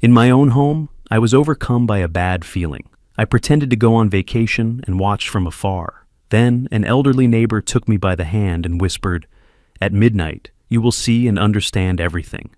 In my own home, I was overcome by a bad feeling. I pretended to go on vacation and watched from afar. Then, an elderly neighbor took me by the hand and whispered, "At midnight, you will see and understand everything."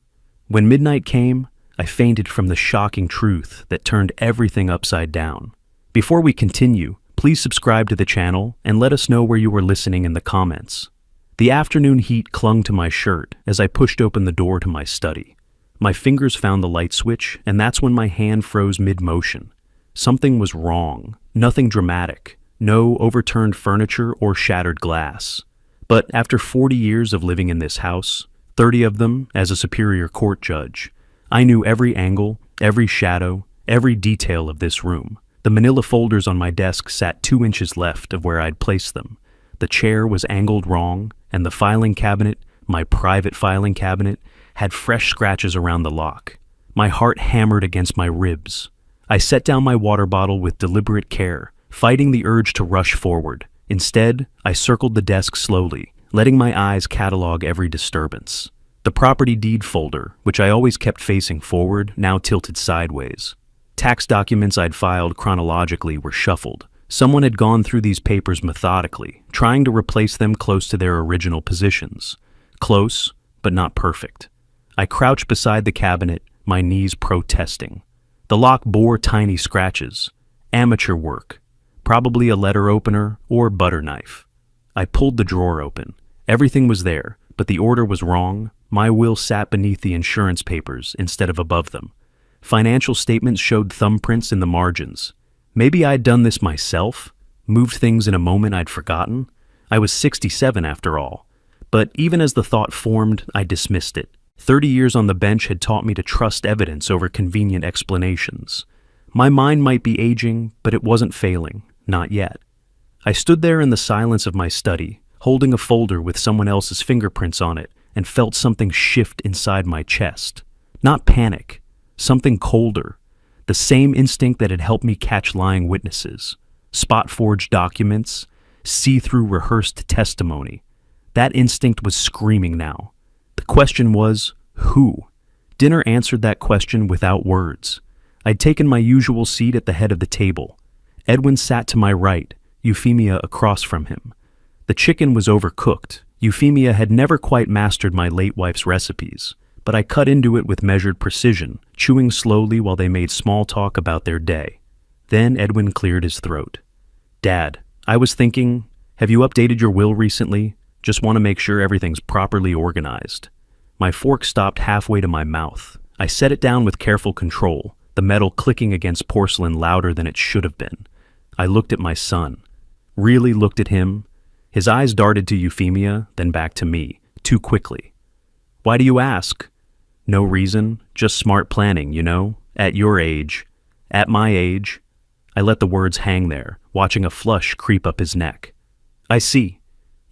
When midnight came, I fainted from the shocking truth that turned everything upside down. Before we continue, please subscribe to the channel and let us know where you were listening in the comments. The afternoon heat clung to my shirt as I pushed open the door to my study. My fingers found the light switch, and that's when my hand froze mid-motion. Something was wrong. Nothing dramatic. No overturned furniture or shattered glass. But after 40 years of living in this house, 30 of them as a Superior Court judge, I knew every angle, every shadow, every detail of this room. The manila folders on my desk sat 2 inches left of where I'd placed them. The chair was angled wrong, and the filing cabinet, my private filing cabinet, had fresh scratches around the lock. My heart hammered against my ribs. I set down my water bottle with deliberate care, fighting the urge to rush forward. Instead, I circled the desk slowly, letting my eyes catalog every disturbance. The property deed folder, which I always kept facing forward, now tilted sideways. Tax documents I'd filed chronologically were shuffled. Someone had gone through these papers methodically, trying to replace them close to their original positions. Close, but not perfect. I crouched beside the cabinet, my knees protesting. The lock bore tiny scratches. Amateur work. Probably a letter opener or butter knife. I pulled the drawer open. Everything was there, but the order was wrong. My will sat beneath the insurance papers instead of above them. Financial statements showed thumbprints in the margins. Maybe I'd done this myself, moved things in a moment I'd forgotten. I was 67 after all. But even as the thought formed, I dismissed it. 30 years on the bench had taught me to trust evidence over convenient explanations. My mind might be aging, but it wasn't failing. Not yet. I stood there in the silence of my study, holding a folder with someone else's fingerprints on it, and felt something shift inside my chest. Not panic. Something colder. The same instinct that had helped me catch lying witnesses. Spot-forged documents. See-through rehearsed testimony. That instinct was screaming now. The question was, who? Dinner answered that question without words. I'd taken my usual seat at the head of the table. Edwin sat to my right, Euphemia across from him. The chicken was overcooked. Euphemia had never quite mastered my late wife's recipes, but I cut into it with measured precision, chewing slowly while they made small talk about their day. Then Edwin cleared his throat. "Dad, I was thinking, have you updated your will recently? Just want to make sure everything's properly organized." My fork stopped halfway to my mouth. I set it down with careful control, the metal clicking against porcelain louder than it should have been. I looked at my son. Really looked at him. His eyes darted to Euphemia, then back to me, too quickly. "Why do you ask?" "No reason, just smart planning, you know, at your age. At my age." I let the words hang there, watching a flush creep up his neck. "I see."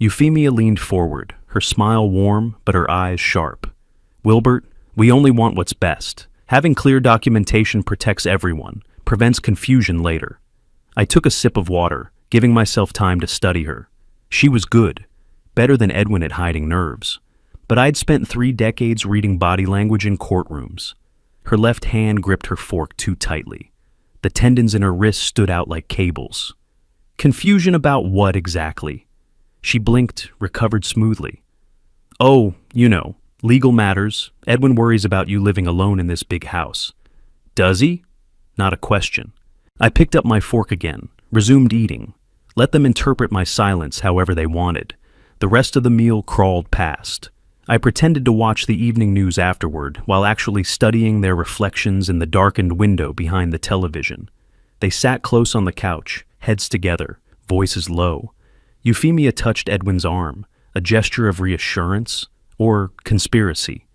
Euphemia leaned forward, her smile warm, but her eyes sharp. "Wilbert, we only want what's best. Having clear documentation protects everyone, prevents confusion later." I took a sip of water, giving myself time to study her. She was good, better than Edwin at hiding nerves. But I'd spent 3 decades reading body language in courtrooms. Her left hand gripped her fork too tightly. The tendons in her wrist stood out like cables. Confusion about what exactly? She blinked, recovered smoothly. "Oh, you know, legal matters. Edwin worries about you living alone in this big house." "Does he?" Not a question. I picked up my fork again, resumed eating. Let them interpret my silence however they wanted. The rest of the meal crawled past. I pretended to watch the evening news afterward while actually studying their reflections in the darkened window behind the television. They sat close on the couch, heads together, voices low. Euphemia touched Edwin's arm, a gesture of reassurance or conspiracy.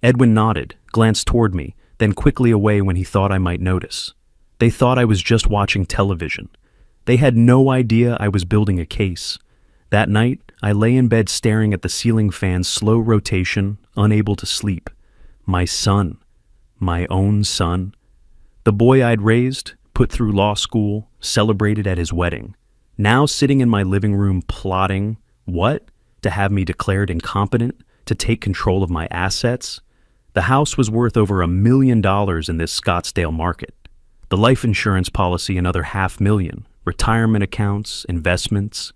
Edwin nodded, glanced toward me, then quickly away when he thought I might notice. They thought I was just watching television. They had no idea I was building a case. That night, I lay in bed staring at the ceiling fan's slow rotation, unable to sleep. My son. My own son. The boy I'd raised, put through law school, celebrated at his wedding. Now sitting in my living room plotting, what? To have me declared incompetent? To take control of my assets? The house was worth over $1 million in this Scottsdale market. The life insurance policy another $500,000, retirement accounts, investments,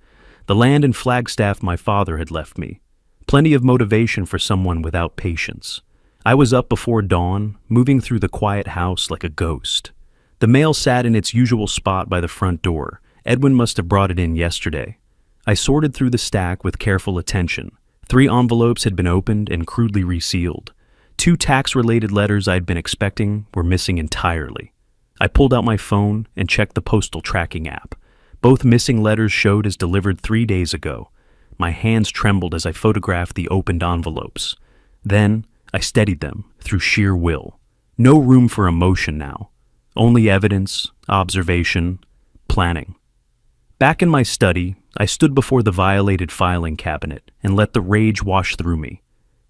the land in Flagstaff my father had left me. Plenty of motivation for someone without patience. I was up before dawn, moving through the quiet house like a ghost. The mail sat in its usual spot by the front door. Edwin must have brought it in yesterday. I sorted through the stack with careful attention. 3 envelopes had been opened and crudely resealed. 2 tax-related letters I'd been expecting were missing entirely. I pulled out my phone and checked the postal tracking app. Both missing letters showed as delivered 3 days ago. My hands trembled as I photographed the opened envelopes. Then, I steadied them through sheer will. No room for emotion now. Only evidence, observation, planning. Back in my study, I stood before the violated filing cabinet and let the rage wash through me.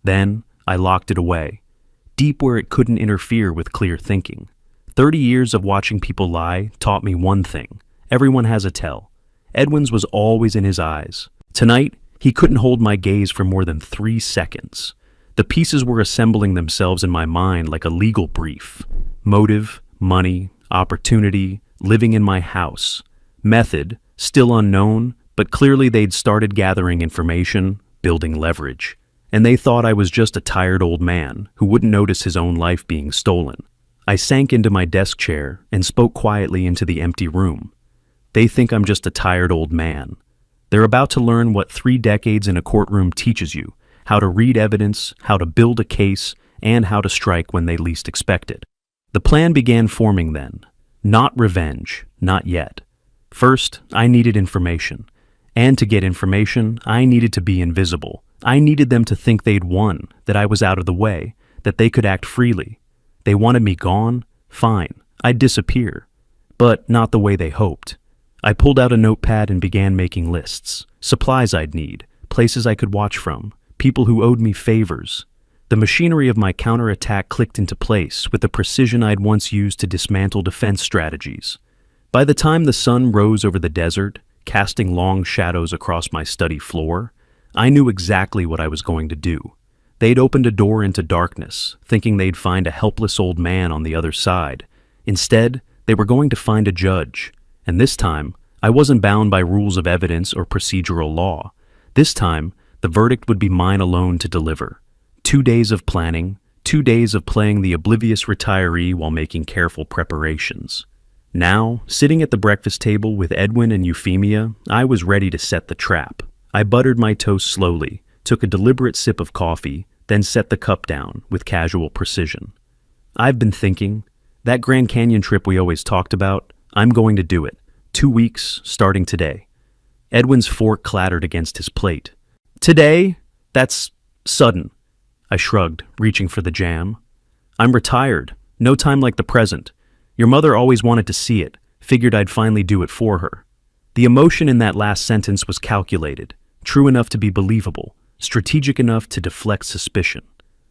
Then, I locked it away, deep where it couldn't interfere with clear thinking. 30 years of watching people lie taught me one thing. Everyone has a tell. Edwin's was always in his eyes. Tonight, he couldn't hold my gaze for more than 3 seconds. The pieces were assembling themselves in my mind like a legal brief. Motive, money, opportunity, living in my house. Method, still unknown, but clearly they'd started gathering information, building leverage. And they thought I was just a tired old man who wouldn't notice his own life being stolen. I sank into my desk chair and spoke quietly into the empty room. They think I'm just a tired old man. They're about to learn what 3 decades in a courtroom teaches you: how to read evidence, how to build a case, and how to strike when they least expect it. The plan began forming then. Not revenge, not yet. First, I needed information. And to get information, I needed to be invisible. I needed them to think they'd won, that I was out of the way, that they could act freely. They wanted me gone? Fine, I'd disappear. But not the way they hoped. I pulled out a notepad and began making lists. Supplies I'd need, places I could watch from, people who owed me favors. The machinery of my counterattack clicked into place with the precision I'd once used to dismantle defense strategies. By the time the sun rose over the desert, casting long shadows across my study floor, I knew exactly what I was going to do. They'd opened a door into darkness, thinking they'd find a helpless old man on the other side. Instead, they were going to find a judge. And this time, I wasn't bound by rules of evidence or procedural law. This time, the verdict would be mine alone to deliver. 2 days of planning, 2 days of playing the oblivious retiree while making careful preparations. Now, sitting at the breakfast table with Edwin and Euphemia, I was ready to set the trap. I buttered my toast slowly, took a deliberate sip of coffee, then set the cup down with casual precision. I've been thinking, that Grand Canyon trip we always talked about, I'm going to do it. 2 weeks, starting today. Edwin's fork clattered against his plate. Today? That's sudden. I shrugged, reaching for the jam. I'm retired. No time like the present. Your mother always wanted to see it. Figured I'd finally do it for her. The emotion in that last sentence was calculated, true enough to be believable, strategic enough to deflect suspicion.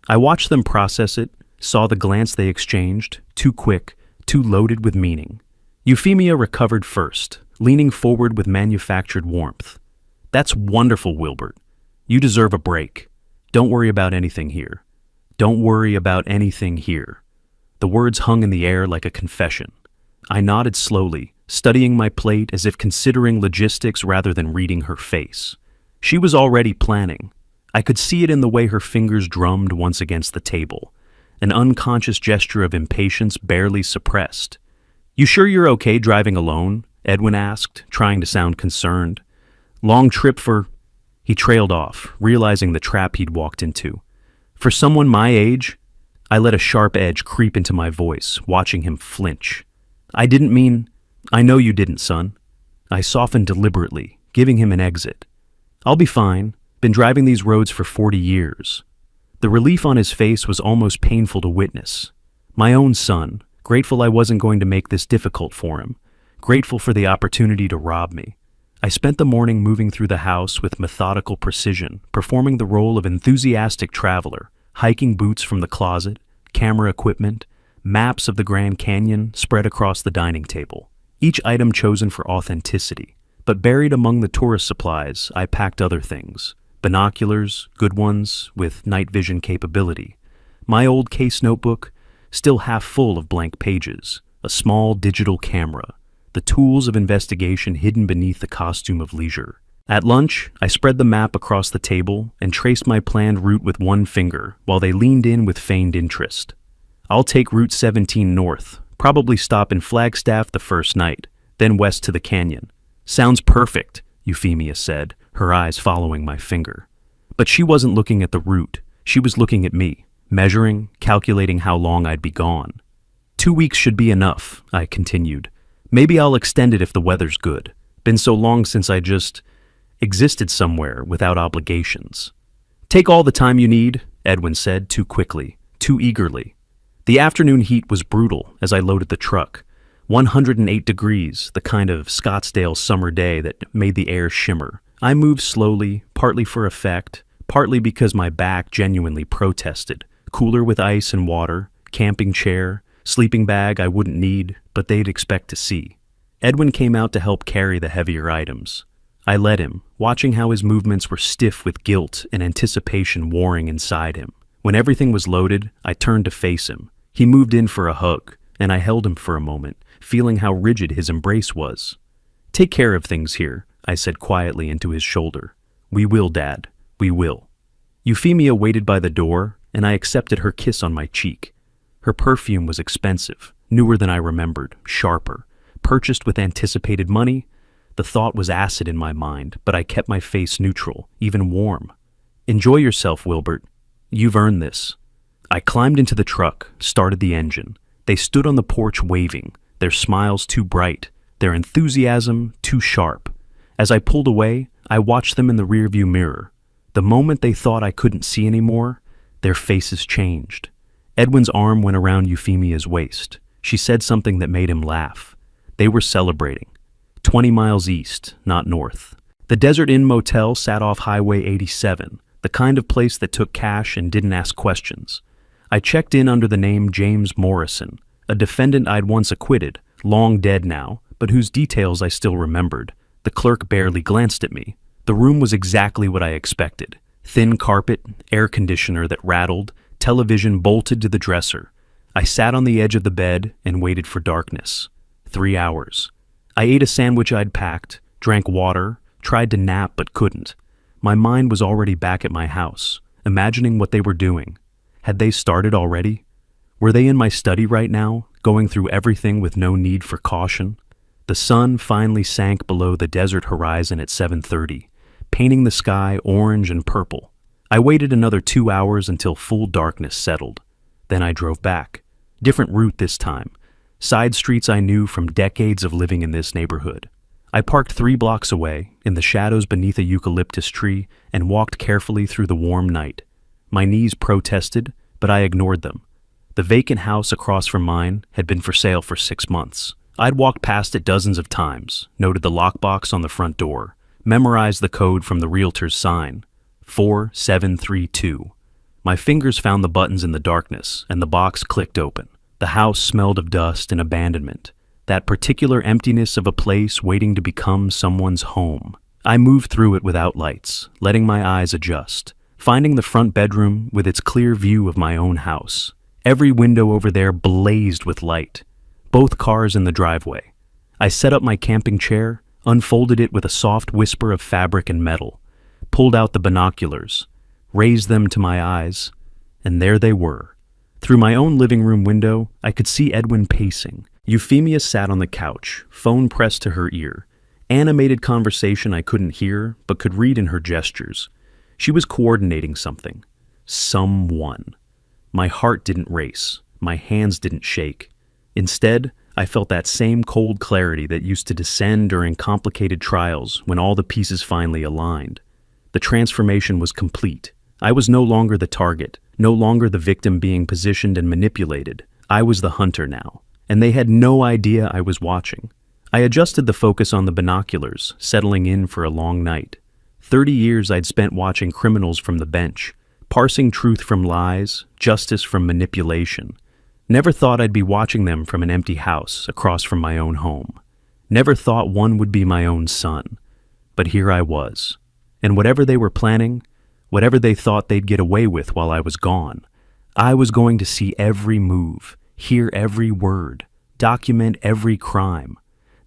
I watched them process it, saw the glance they exchanged, too quick, too loaded with meaning. Euphemia recovered first, leaning forward with manufactured warmth. That's wonderful, Wilbert. You deserve a break. Don't worry about anything here. Don't worry about anything here. The words hung in the air like a confession. I nodded slowly, studying my plate as if considering logistics rather than reading her face. She was already planning. I could see it in the way her fingers drummed once against the table, an unconscious gesture of impatience barely suppressed. You sure you're okay driving alone? Edwin asked, trying to sound concerned. Long trip for... He trailed off, realizing the trap he'd walked into. For someone my age, I let a sharp edge creep into my voice, watching him flinch. I didn't mean... I know you didn't, son. I softened deliberately, giving him an exit. I'll be fine. Been driving these roads for 40 years. The relief on his face was almost painful to witness. My own son, grateful I wasn't going to make this difficult for him, grateful for the opportunity to rob me. I spent the morning moving through the house with methodical precision, performing the role of enthusiastic traveler, hiking boots from the closet, camera equipment, maps of the Grand Canyon spread across the dining table, each item chosen for authenticity. But buried among the tourist supplies, I packed other things. Binoculars, good ones, with night vision capability. My old case notebook, still half full of blank pages, a small digital camera, the tools of investigation hidden beneath the costume of leisure. At lunch, I spread the map across the table and traced my planned route with one finger while they leaned in with feigned interest. I'll take Route 17 north, probably stop in Flagstaff the first night, then west to the canyon. Sounds perfect, Euphemia said, her eyes following my finger. But she wasn't looking at the route, she was looking at me, measuring, calculating how long I'd be gone. 2 weeks should be enough, I continued. Maybe I'll extend it if the weather's good. Been so long since I just existed somewhere without obligations. Take all the time you need, Edwin said too quickly, too eagerly. The afternoon heat was brutal as I loaded the truck. 108 degrees, the kind of Scottsdale summer day that made the air shimmer. I moved slowly, partly for effect, partly because my back genuinely protested. Cooler with ice and water, camping chair, sleeping bag I wouldn't need, but they'd expect to see. Edwin came out to help carry the heavier items. I led him, watching how his movements were stiff with guilt and anticipation warring inside him. When everything was loaded, I turned to face him. He moved in for a hug, and I held him for a moment, feeling how rigid his embrace was. Take care of things here, I said quietly into his shoulder. We will, Dad. We will. Euphemia waited by the door, and I accepted her kiss on my cheek. Her perfume was expensive, newer than I remembered, sharper. Purchased with anticipated money. The thought was acid in my mind, but I kept my face neutral, even warm. Enjoy yourself, Wilbert. You've earned this. I climbed into the truck, started the engine. They stood on the porch waving, their smiles too bright, their enthusiasm too sharp. As I pulled away, I watched them in the rearview mirror. The moment they thought I couldn't see anymore, their faces changed. Edwin's arm went around Euphemia's waist. She said something that made him laugh. They were celebrating. 20 miles east, not north. The Desert Inn Motel sat off Highway 87, the kind of place that took cash and didn't ask questions. I checked in under the name James Morrison, a defendant I'd once acquitted, long dead now, but whose details I still remembered. The clerk barely glanced at me. The room was exactly what I expected. Thin carpet, air conditioner that rattled, television bolted to the dresser. I sat on the edge of the bed and waited for darkness. 3 hours. I ate a sandwich I'd packed, drank water, tried to nap but couldn't. My mind was already back at my house, imagining what they were doing. Had they started already? Were they in my study right now, going through everything with no need for caution? The sun finally sank below the desert horizon at 7:30, painting the sky orange and purple. I waited another 2 hours until full darkness settled. Then I drove back. Different route this time. Side streets I knew from decades of living in this neighborhood. I parked 3 blocks away, in the shadows beneath a eucalyptus tree, and walked carefully through the warm night. My knees protested, but I ignored them. The vacant house across from mine had been for sale for 6 months. I'd walked past it dozens of times, noted the lockbox on the front door, memorized the code from the realtor's sign, 4732. My fingers found the buttons in the darkness, and the box clicked open. The house smelled of dust and abandonment, that particular emptiness of a place waiting to become someone's home. I moved through it without lights, letting my eyes adjust, finding the front bedroom with its clear view of my own house. Every window over there blazed with light, both cars in the driveway. I set up my camping chair, unfolded it with a soft whisper of fabric and metal, pulled out the binoculars, raised them to my eyes, and there they were. Through my own living room window, I could see Edwin pacing. Euphemia sat on the couch, phone pressed to her ear. Animated conversation I couldn't hear, but could read in her gestures. She was coordinating something. Someone. My heart didn't race. My hands didn't shake. Instead, I felt that same cold clarity that used to descend during complicated trials when all the pieces finally aligned. The transformation was complete. I was no longer the target, no longer the victim being positioned and manipulated. I was the hunter now, and they had no idea I was watching. I adjusted the focus on the binoculars, settling in for a long night. 30 years I'd spent watching criminals from the bench, parsing truth from lies, justice from manipulation. Never thought I'd be watching them from an empty house across from my own home. Never thought one would be my own son. But here I was. And whatever they were planning, whatever they thought they'd get away with while I was gone, I was going to see every move, hear every word, document every crime.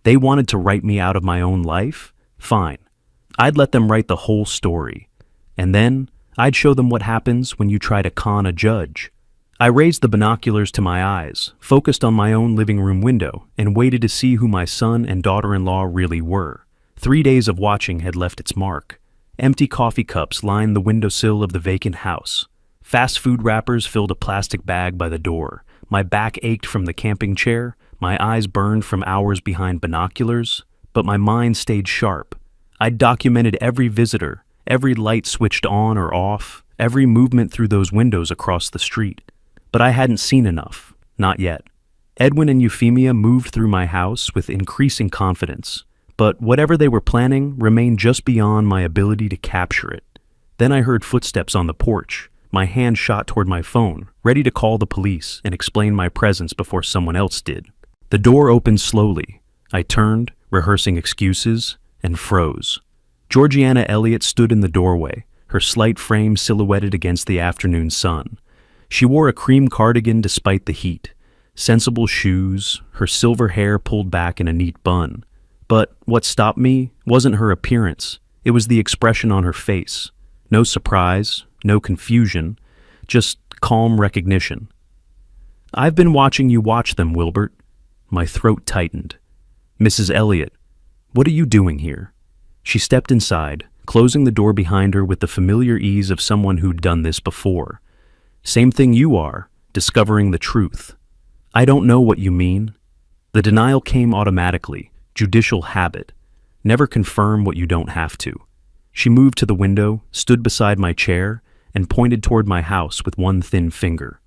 They wanted to write me out of my own life? Fine. I'd let them write the whole story. And then I'd show them what happens when you try to con a judge. I raised the binoculars to my eyes, focused on my own living room window, and waited to see who my son and daughter-in-law really were. 3 days of watching had left its mark. Empty coffee cups lined the windowsill of the vacant house. Fast food wrappers filled a plastic bag by the door. My back ached from the camping chair, my eyes burned from hours behind binoculars, but my mind stayed sharp. I'd documented every visitor, every light switched on or off, every movement through those windows across the street. But I hadn't seen enough, not yet. Edwin and Euphemia moved through my house with increasing confidence, but whatever they were planning remained just beyond my ability to capture it. Then I heard footsteps on the porch. My hand shot toward my phone, ready to call the police and explain my presence before someone else did. The door opened slowly. I turned, rehearsing excuses, and froze. Georgiana Elliott stood in the doorway, her slight frame silhouetted against the afternoon sun. She wore a cream cardigan despite the heat, sensible shoes, her silver hair pulled back in a neat bun. But what stopped me wasn't her appearance, it was the expression on her face. No surprise, no confusion, just calm recognition. "I've been watching you watch them, Wilbert." My throat tightened. "Mrs. Elliott, what are you doing here?" She stepped inside, closing the door behind her with the familiar ease of someone who'd done this before. "Same thing you are, discovering the truth." "I don't know what you mean." The denial came automatically, judicial habit. Never confirm what you don't have to. She moved to the window, stood beside my chair, and pointed toward my house with one thin finger.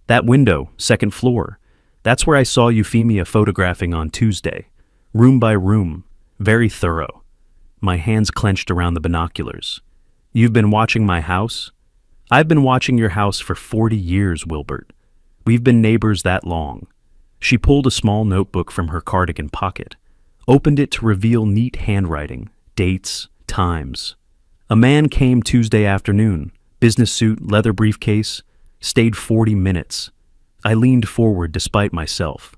"That window, second floor. That's where I saw Euphemia photographing on Tuesday. Room by room. Very thorough." My hands clenched around the binoculars. "You've been watching my house?" "I've been watching your house for 40 years, Wilbert. We've been neighbors that long." She pulled a small notebook from her cardigan pocket, opened it to reveal neat handwriting, dates, times. "A man came Tuesday afternoon, business suit, leather briefcase, stayed 40 minutes. I leaned forward despite myself.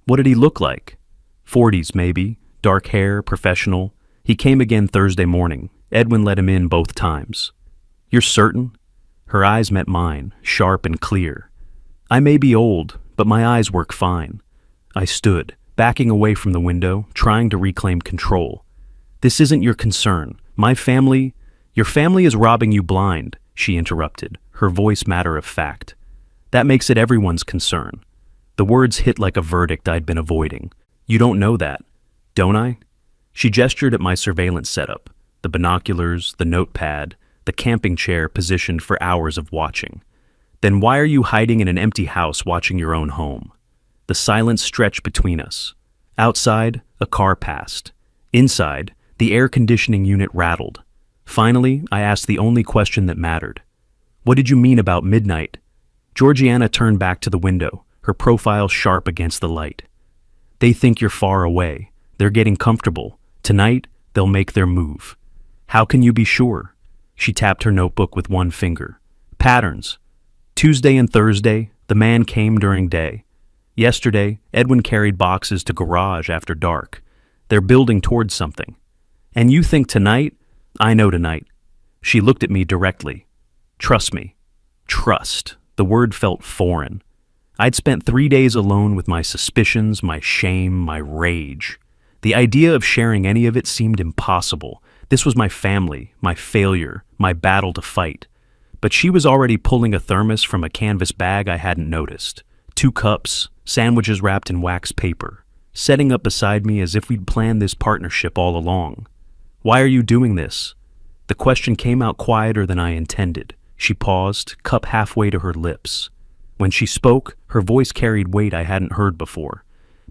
What did he look like? 40s maybe, dark hair, professional. He came again Thursday morning. Edwin let him in both times." "You're certain?" Her eyes met mine, sharp and clear. "I may be old, but my eyes work fine." I stood, backing away from the window, trying to reclaim control. "This isn't your concern. Your family is robbing you blind," she interrupted, her voice matter of fact. "That makes it everyone's concern." The words hit like a verdict I'd been avoiding. "You don't know that, don't I?" She gestured at my surveillance setup, the binoculars, the notepad, the camping chair positioned for hours of watching. "Then why are you hiding in an empty house watching your own home?" The silence stretched between us. Outside, a car passed. Inside, the air conditioning unit rattled. Finally, I asked the only question that mattered. "What did you mean about midnight?" Georgiana turned back to the window, her profile sharp against the light. "They think you're far away. They're getting comfortable. Tonight, they'll make their move." "How can you be sure?" She tapped her notebook with one finger. "Patterns. Tuesday and Thursday, the man came during day. Yesterday, Edwin carried boxes to garage after dark. They're building towards something. And you think tonight? I know tonight." She looked at me directly. "Trust me." Trust. The word felt foreign. I'd spent 3 days alone with my suspicions, my shame, my rage. The idea of sharing any of it seemed impossible. This was my family, my failure, my battle to fight. But she was already pulling a thermos from a canvas bag I hadn't noticed. 2 cups, sandwiches wrapped in wax paper, setting up beside me as if we'd planned this partnership all along. "Why are you doing this?" The question came out quieter than I intended. She paused, cup halfway to her lips. When she spoke, her voice carried weight I hadn't heard before.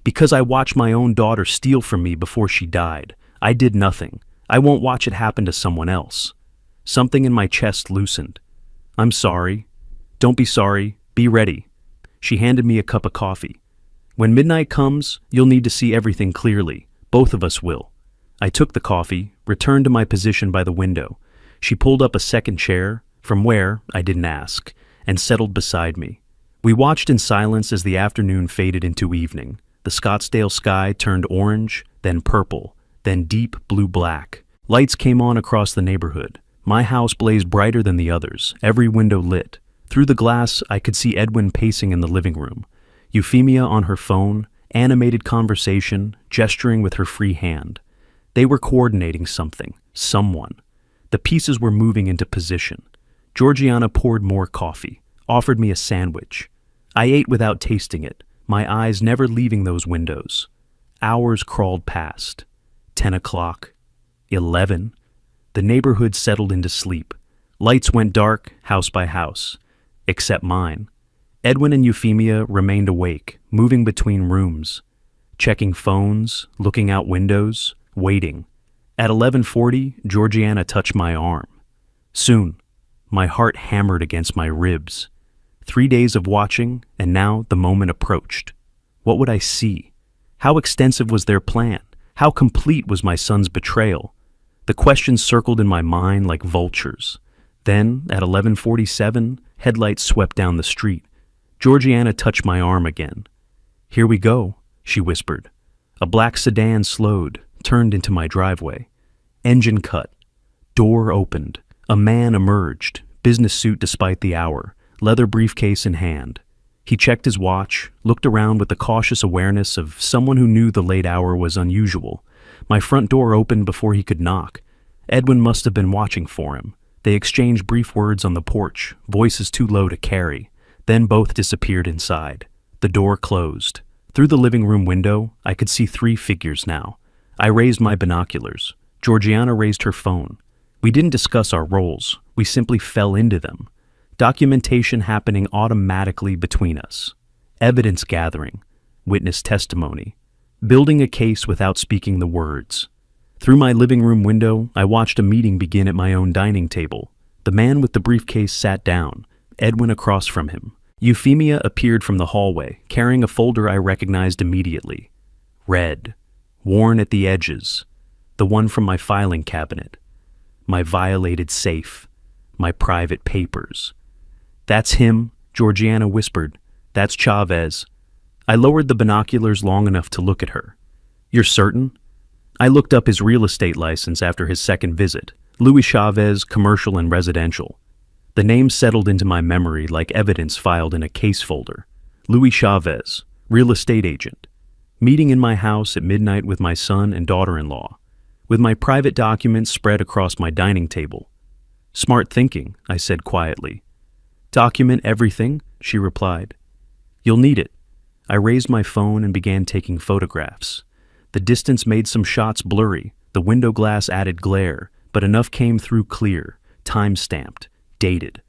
"Because I watched my own daughter steal from me before she died. I did nothing. I won't watch it happen to someone else." Something in my chest loosened. "I'm sorry." "Don't be sorry. Be ready." She handed me a cup of coffee. "When midnight comes, you'll need to see everything clearly. Both of us will." I took the coffee, returned to my position by the window. She pulled up a second chair, from where, I didn't ask, and settled beside me. We watched in silence as the afternoon faded into evening. The Scottsdale sky turned orange, then purple, then deep blue-black. Lights came on across the neighborhood. My house blazed brighter than the others, every window lit. Through the glass, I could see Edwin pacing in the living room, Euphemia on her phone, animated conversation, gesturing with her free hand. They were coordinating something, someone. The pieces were moving into position. Georgiana poured more coffee, offered me a sandwich. I ate without tasting it, my eyes never leaving those windows. Hours crawled past. 10 o'clock. 11. The neighborhood settled into sleep. Lights went dark, house by house. Except mine. Edwin and Euphemia remained awake, moving between rooms, checking phones, looking out windows, waiting. At 11:40, Georgiana touched my arm. Soon, my heart hammered against my ribs. 3 days of watching, and now the moment approached. What would I see? How extensive was their plan? How complete was my son's betrayal? The questions circled in my mind like vultures. Then, at 11:47, headlights swept down the street. Georgiana touched my arm again. "Here we go," she whispered. A black sedan slowed, turned into my driveway. Engine cut. Door opened. A man emerged, business suit despite the hour, leather briefcase in hand. He checked his watch, looked around with the cautious awareness of someone who knew the late hour was unusual. My front door opened before he could knock. Edwin must have been watching for him. They exchanged brief words on the porch, voices too low to carry. Then both disappeared inside. The door closed. Through the living room window, I could see 3 figures now. I raised my binoculars. Georgiana raised her phone. We didn't discuss our roles. We simply fell into them. Documentation happening automatically between us. Evidence gathering. Witness testimony. Building a case without speaking the words. Through my living room window, I watched a meeting begin at my own dining table. The man with the briefcase sat down, Edwin across from him. Euphemia appeared from the hallway, carrying a folder I recognized immediately. Red, worn at the edges, the one from my filing cabinet. My violated safe, my private papers. "That's him," Georgiana whispered. "That's Chavez." I lowered the binoculars long enough to look at her. "You're certain?" I looked up his real estate license after his second visit. Luis Chavez, commercial and residential. The name settled into my memory like evidence filed in a case folder. Luis Chavez, real estate agent. Meeting in my house at midnight with my son and daughter-in-law, with my private documents spread across my dining table. "Smart thinking," I said quietly. "Document everything," she replied. "You'll need it." I raised my phone and began taking photographs. The distance made some shots blurry, the window glass added glare, but enough came through clear, time-stamped, dated.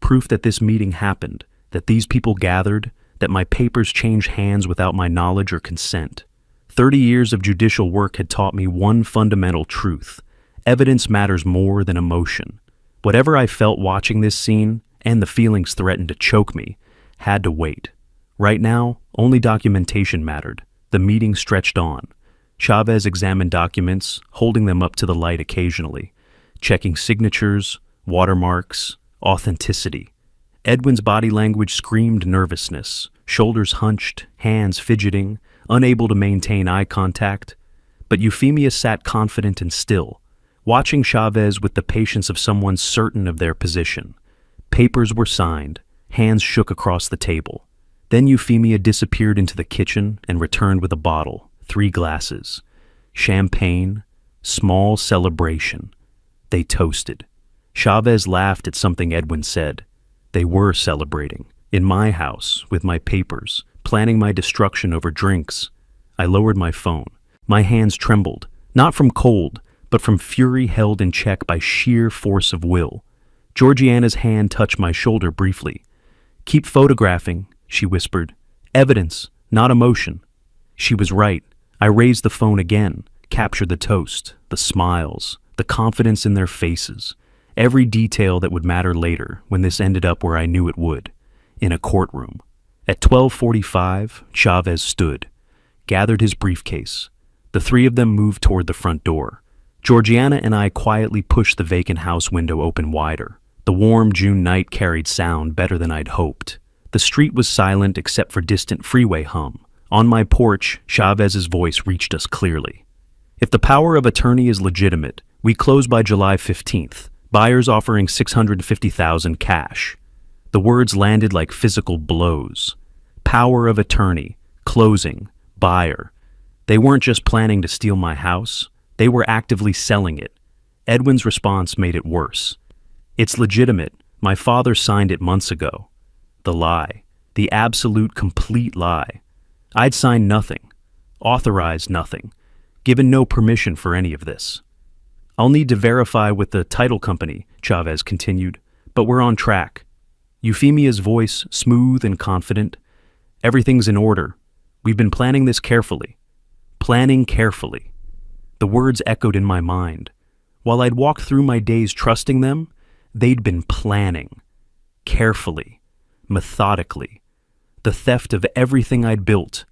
Proof that this meeting happened, that these people gathered, that my papers changed hands without my knowledge or consent. 30 years of judicial work had taught me one fundamental truth. Evidence matters more than emotion. Whatever I felt watching this scene, and the feelings threatened to choke me, had to wait. Right now, only documentation mattered. The meeting stretched on. Chavez examined documents, holding them up to the light occasionally, checking signatures, watermarks, authenticity. Edwin's body language screamed nervousness, shoulders hunched, hands fidgeting, unable to maintain eye contact. But Euphemia sat confident and still, watching Chavez with the patience of someone certain of their position. Papers were signed, hands shook across the table. Then Euphemia disappeared into the kitchen and returned with a bottle, 3 glasses. Champagne, small celebration. They toasted. Chavez laughed at something Edwin said. They were celebrating. In my house, with my papers, planning my destruction over drinks. I lowered my phone. My hands trembled, not from cold, but from fury held in check by sheer force of will. Georgiana's hand touched my shoulder briefly. "Keep photographing," she whispered. "Evidence, not emotion." She was right. I raised the phone again, captured the toast, the smiles, the confidence in their faces. Every detail that would matter later when this ended up where I knew it would, in a courtroom. At 12:45, Chavez stood, gathered his briefcase. The 3 of them moved toward the front door. Georgiana and I quietly pushed the vacant house window open wider. The warm June night carried sound better than I'd hoped. The street was silent except for distant freeway hum. On my porch, Chavez's voice reached us clearly. If the power of attorney is legitimate, we close by July 15th. Buyers offering $650,000 cash. The words landed like physical blows. Power of attorney, closing, buyer. They weren't just planning to steal my house, they were actively selling it. Edwin's response made it worse. It's legitimate. My father signed it months ago. The lie. The absolute, complete lie. I'd signed nothing. Authorized nothing. Given no permission for any of this. I'll need to verify with the title company, Chavez continued, but we're on track. Euphemia's voice, smooth and confident. Everything's in order. We've been planning this carefully. Planning carefully. The words echoed in my mind. While I'd walked through my days trusting them, they'd been planning. Carefully. Methodically. The theft of everything I'd built.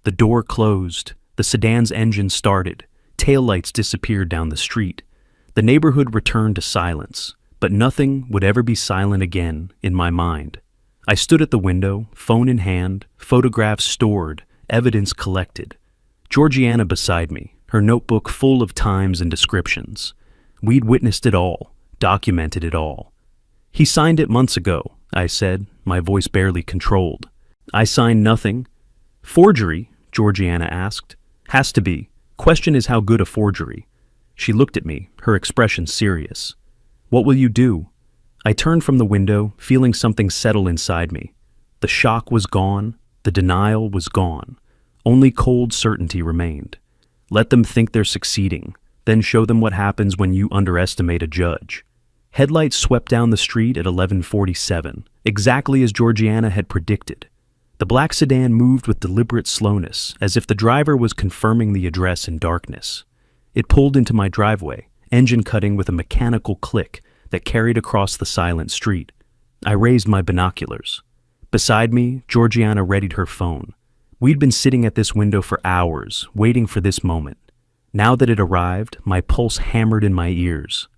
The door closed. The sedan's engine started. Taillights disappeared down the street. The neighborhood returned to silence, but nothing would ever be silent again in my mind. I stood at the window, phone in hand, photographs stored, evidence collected. Georgiana beside me, her notebook full of times and descriptions. We'd witnessed it all, documented it all. He signed it months ago, I said, my voice barely controlled. I signed nothing. Forgery? Georgiana asked. Has to be. Question is how good a forgery. She looked at me, her expression serious. What will you do? I turned from the window, feeling something settle inside me. The shock was gone. The denial was gone. Only cold certainty remained. Let them think they're succeeding, then show them what happens when you underestimate a judge. Headlights swept down the street at 11:47, exactly as Georgiana had predicted. The black sedan moved with deliberate slowness, as if the driver was confirming the address in darkness. It pulled into my driveway, engine cutting with a mechanical click that carried across the silent street. I raised my binoculars. Beside me, Georgiana readied her phone. We'd been sitting at this window for hours, waiting for this moment. Now that it arrived, my pulse hammered in my ears.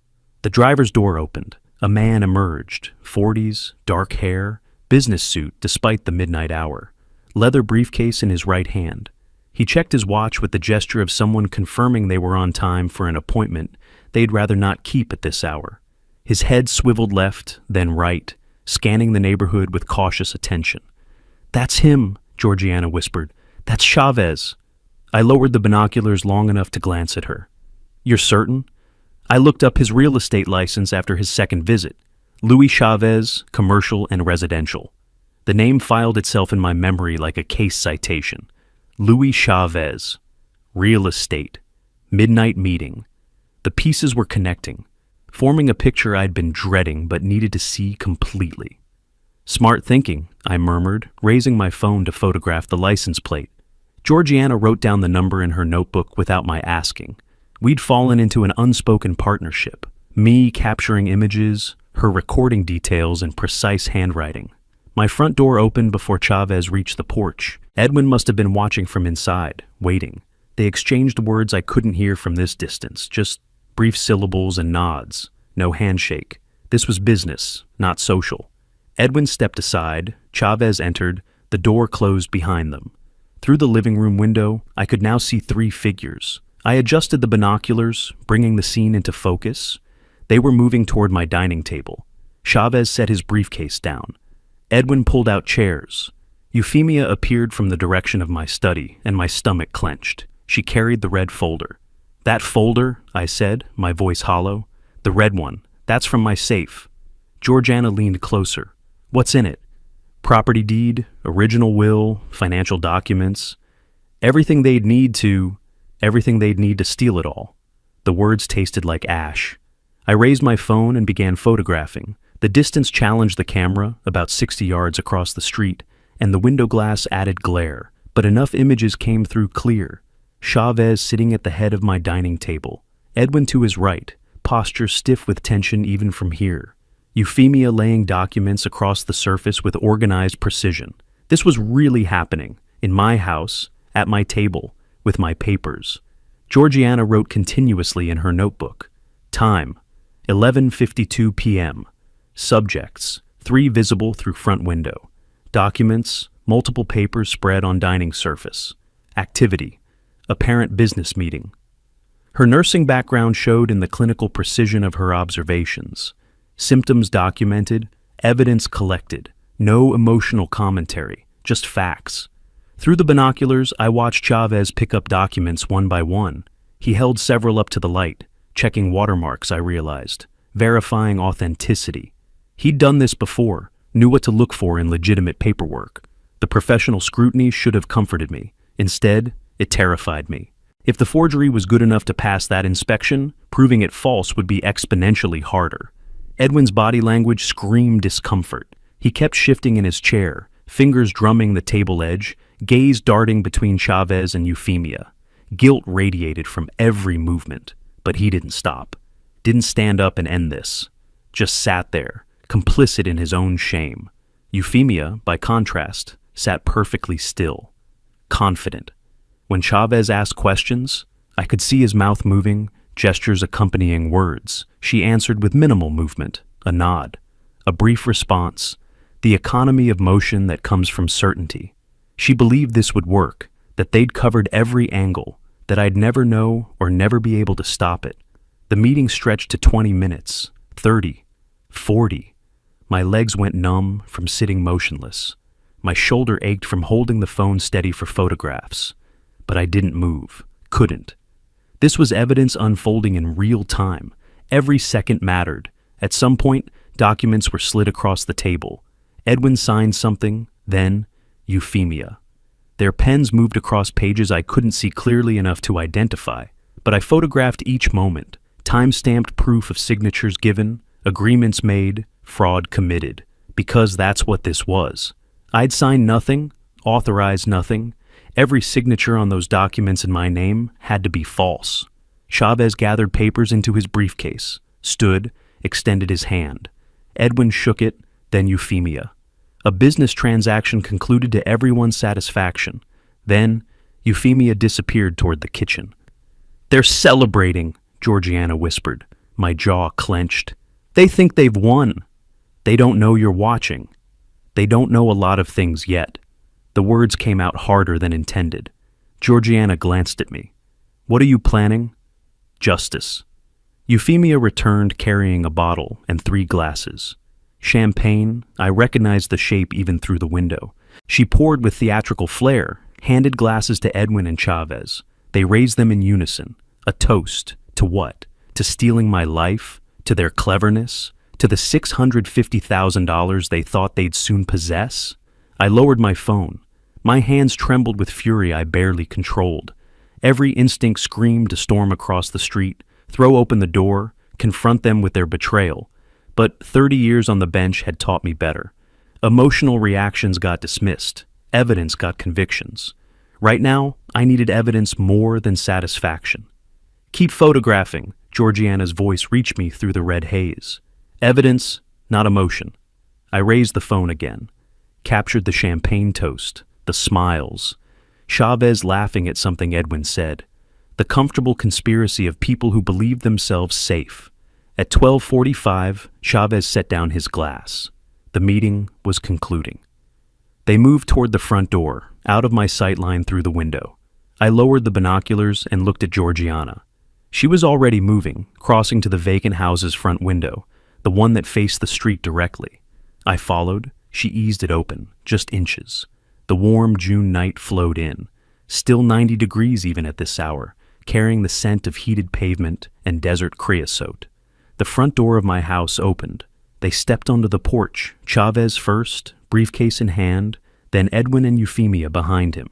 The driver's door opened. A man emerged, 40s, dark hair, business suit despite the midnight hour, leather briefcase in his right hand. He checked his watch with the gesture of someone confirming they were on time for an appointment they'd rather not keep at this hour. His head swiveled left, then right, scanning the neighborhood with cautious attention. "That's him," Georgiana whispered. "That's Chavez." I lowered the binoculars long enough to glance at her. "You're certain?" I looked up his real estate license after his second visit. Louis Chavez, commercial and residential. The name filed itself in my memory like a case citation. Louis Chavez. Real estate. Midnight meeting. The pieces were connecting, forming a picture I'd been dreading but needed to see completely. "Smart thinking," I murmured, raising my phone to photograph the license plate. Georgiana wrote down the number in her notebook without my asking. We'd fallen into an unspoken partnership, me capturing images, her recording details in precise handwriting. My front door opened before Chavez reached the porch. Edwin must have been watching from inside, waiting. They exchanged words I couldn't hear from this distance, just brief syllables and nods. No handshake. This was business, not social. Edwin stepped aside, Chavez entered, the door closed behind them. Through the living room window, I could now see three figures. I adjusted the binoculars, bringing the scene into focus. They were moving toward my dining table. Chavez set his briefcase down. Edwin pulled out chairs. Euphemia appeared from the direction of my study, and my stomach clenched. She carried the red folder. "That folder," I said, my voice hollow. "The red one. That's from my safe." Georgiana leaned closer. "What's in it?" "Property deed, original will, financial documents. Everything they'd need to steal it all." The words tasted like ash. I raised my phone and began photographing. The distance challenged the camera, about 60 yards across the street, and the window glass added glare, but enough images came through clear. Chavez sitting at the head of my dining table. Edwin to his right, posture stiff with tension even from here. Euphemia laying documents across the surface with organized precision. This was really happening, in my house, at my table, with my papers. Georgiana wrote continuously in her notebook. Time, 11:52 p.m. Subjects, 3 visible through front window. Documents, multiple papers spread on dining surface. Activity, apparent business meeting. Her nursing background showed in the clinical precision of her observations. Symptoms documented, evidence collected. No emotional commentary, just facts. Through the binoculars, I watched Chavez pick up documents one by one. He held several up to the light, checking watermarks, I realized, verifying authenticity. He'd done this before, knew what to look for in legitimate paperwork. The professional scrutiny should have comforted me. Instead, it terrified me. If the forgery was good enough to pass that inspection, proving it false would be exponentially harder. Edwin's body language screamed discomfort. He kept shifting in his chair, fingers drumming the table edge, gaze darting between Chavez and Euphemia. Guilt radiated from every movement, but he didn't stop. Didn't stand up and end this. Just sat there, complicit in his own shame. Euphemia, by contrast, sat perfectly still, confident. When Chavez asked questions, I could see his mouth moving, gestures accompanying words. She answered with minimal movement, a nod, a brief response, the economy of motion that comes from certainty. She believed this would work, that they'd covered every angle, that I'd never know or never be able to stop it. The meeting stretched to 20 minutes, 30, 40. My legs went numb from sitting motionless. My shoulder ached from holding the phone steady for photographs. But I didn't move, couldn't. This was evidence unfolding in real time. Every second mattered. At some point, documents were slid across the table. Edwin signed something, then Euphemia. Their pens moved across pages I couldn't see clearly enough to identify, but I photographed each moment, time-stamped proof of signatures given, agreements made, fraud committed, because that's what this was. I'd signed nothing, authorized nothing. Every signature on those documents in my name had to be false. Chavez gathered papers into his briefcase, stood, extended his hand. Edwin shook it, then Euphemia. A business transaction concluded to everyone's satisfaction. Then, Euphemia disappeared toward the kitchen. "They're celebrating," Georgiana whispered. My jaw clenched. "They think they've won. They don't know you're watching. They don't know a lot of things yet." The words came out harder than intended. Georgiana glanced at me. "What are you planning?" "Justice." Euphemia returned carrying a bottle and 3 glasses. Champagne, I recognized the shape even through the window. She poured with theatrical flair, handed glasses to Edwin and Chavez. They raised them in unison. A toast. To what? To stealing my life? To their cleverness? To the $650,000 they thought they'd soon possess? I lowered my phone. My hands trembled with fury I barely controlled. Every instinct screamed to storm across the street, throw open the door, confront them with their betrayal. But 30 years on the bench had taught me better. Emotional reactions got dismissed. Evidence got convictions. Right now, I needed evidence more than satisfaction. "Keep photographing," Georgiana's voice reached me through the red haze. "Evidence, not emotion." I raised the phone again. Captured the champagne toast, the smiles. Chavez laughing at something Edwin said. The comfortable conspiracy of people who believed themselves safe. At 12:45, Chavez set down his glass. The meeting was concluding. They moved toward the front door, out of my sight line through the window. I lowered the binoculars and looked at Georgiana. She was already moving, crossing to the vacant house's front window, the one that faced the street directly. I followed. She eased it open, just inches. The warm June night flowed in, still 90 degrees even at this hour, carrying the scent of heated pavement and desert creosote. The front door of my house opened. They stepped onto the porch, Chavez first, briefcase in hand, then Edwin and Euphemia behind him.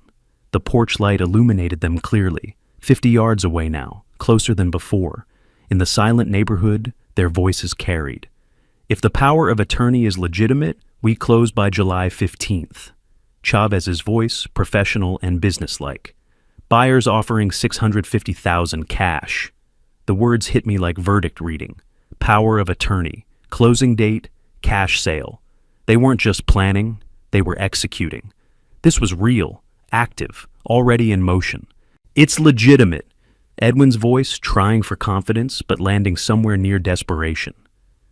The porch light illuminated them clearly, 50 yards away now, closer than before. In the silent neighborhood, their voices carried. "If the power of attorney is legitimate, we close by July 15th. Chavez's voice, professional and businesslike. "Buyers offering $650,000 cash." The words hit me like verdict reading. Power of attorney, closing date, cash sale. They weren't just planning, they were executing. This was real, active, already in motion. "It's legitimate." Edwin's voice trying for confidence but landing somewhere near desperation.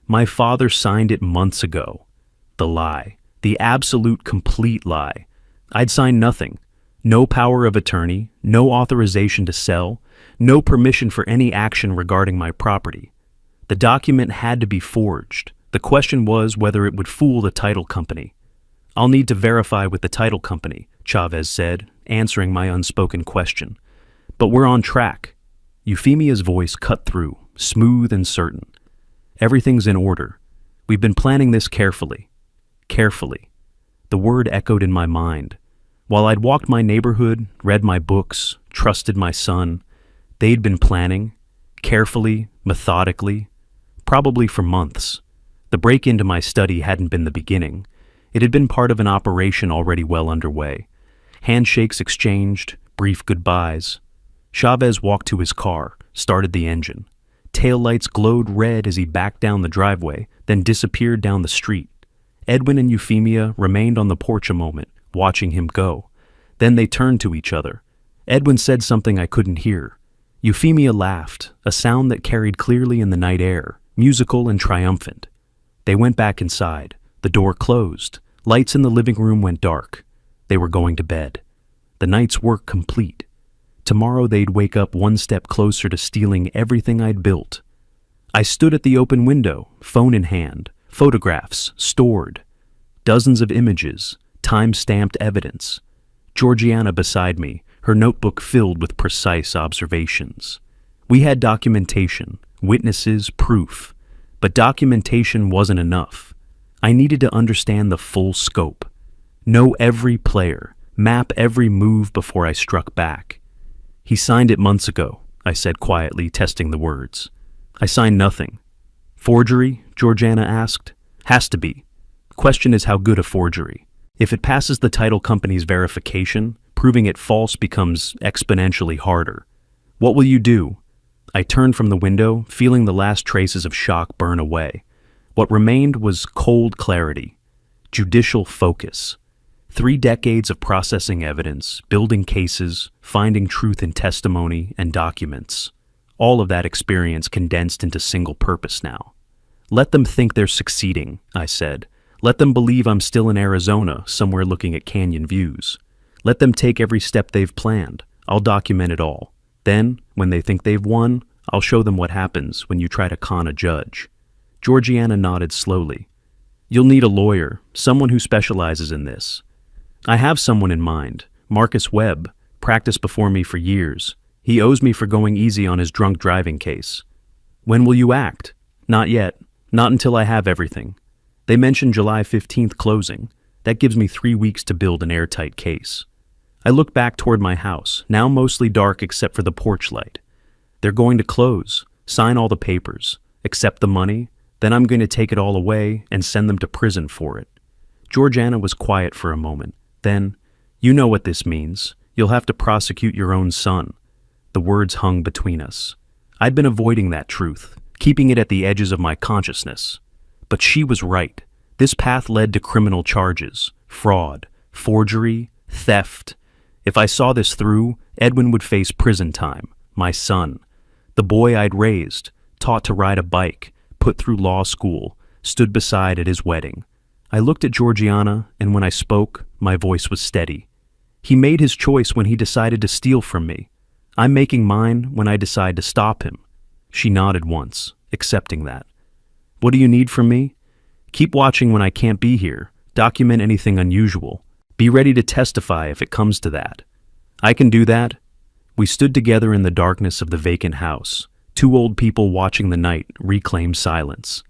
"My father signed it months ago." The lie, The absolute complete lie. I'd signed nothing. No power of attorney, no authorization to sell, no permission for any action regarding my property. The document had to be forged. The question was whether it would fool the title company. "I'll need to verify with the title company," Chavez said, answering my unspoken question. "But we're on track." Euphemia's voice cut through, smooth and certain. "Everything's in order. We've been planning this carefully." Carefully. The word echoed in my mind. While I'd walked my neighborhood, read my books, trusted my son, they'd been planning, carefully, methodically, probably for months. The break into my study hadn't been the beginning. It had been part of an operation already well underway. Handshakes exchanged, brief goodbyes. Chavez walked to his car, started the engine. Taillights glowed red as he backed down the driveway, then disappeared down the street. Edwin and Euphemia remained on the porch a moment, watching him go. Then they turned to each other. Edwin said something I couldn't hear. Euphemia laughed, a sound that carried clearly in the night air, musical and triumphant. They went back inside. The door closed. Lights in the living room went dark. They were going to bed. The night's work complete. Tomorrow they'd wake up one step closer to stealing everything I'd built. I stood at the open window, phone in hand, photographs stored, dozens of images, time-stamped evidence. Georgiana beside me, her notebook filled with precise observations. We had documentation, witnesses, proof. But documentation wasn't enough. I needed to understand the full scope. Know every player, map every move before I struck back. "He signed it months ago," I said quietly, testing the words. "I signed nothing." "Forgery?" Georgiana asked. "Has to be. Question is how good a forgery. If it passes the title company's verification, proving it false becomes exponentially harder. What will you do?" I turned from the window, feeling the last traces of shock burn away. What remained was cold clarity, judicial focus. 3 decades of processing evidence, building cases, finding truth in testimony and documents. All of that experience condensed into single purpose now. "Let them think they're succeeding," I said. "Let them believe I'm still in Arizona, somewhere looking at canyon views. Let them take every step they've planned. I'll document it all. Then, when they think they've won, I'll show them what happens when you try to con a judge." Georgiana nodded slowly. "You'll need a lawyer, someone who specializes in this." "I have someone in mind, Marcus Webb, practiced before me for years. He owes me for going easy on his drunk driving case." "When will you act?" "Not yet. Not until I have everything. They mentioned July 15th closing. That gives me 3 weeks to build an airtight case." I looked back toward my house, now mostly dark except for the porch light. "They're going to close, sign all the papers, accept the money, then I'm going to take it all away and send them to prison for it." Georgiana was quiet for a moment. Then, "You know what this means. You'll have to prosecute your own son." The words hung between us. I'd been avoiding that truth, keeping it at the edges of my consciousness. But she was right. This path led to criminal charges, fraud, forgery, theft. If I saw this through, Edwin would face prison time, my son. The boy I'd raised, taught to ride a bike, put through law school, stood beside at his wedding. I looked at Georgiana, and when I spoke, my voice was steady. He made his choice when he decided to steal from me. I'm making mine when I decide to stop him. She nodded once, accepting that. "What do you need from me?" "Keep watching when I can't be here. Document anything unusual. Be ready to testify if it comes to that." "I can do that." We stood together in the darkness of the vacant house, 2 old people watching the night reclaim silence.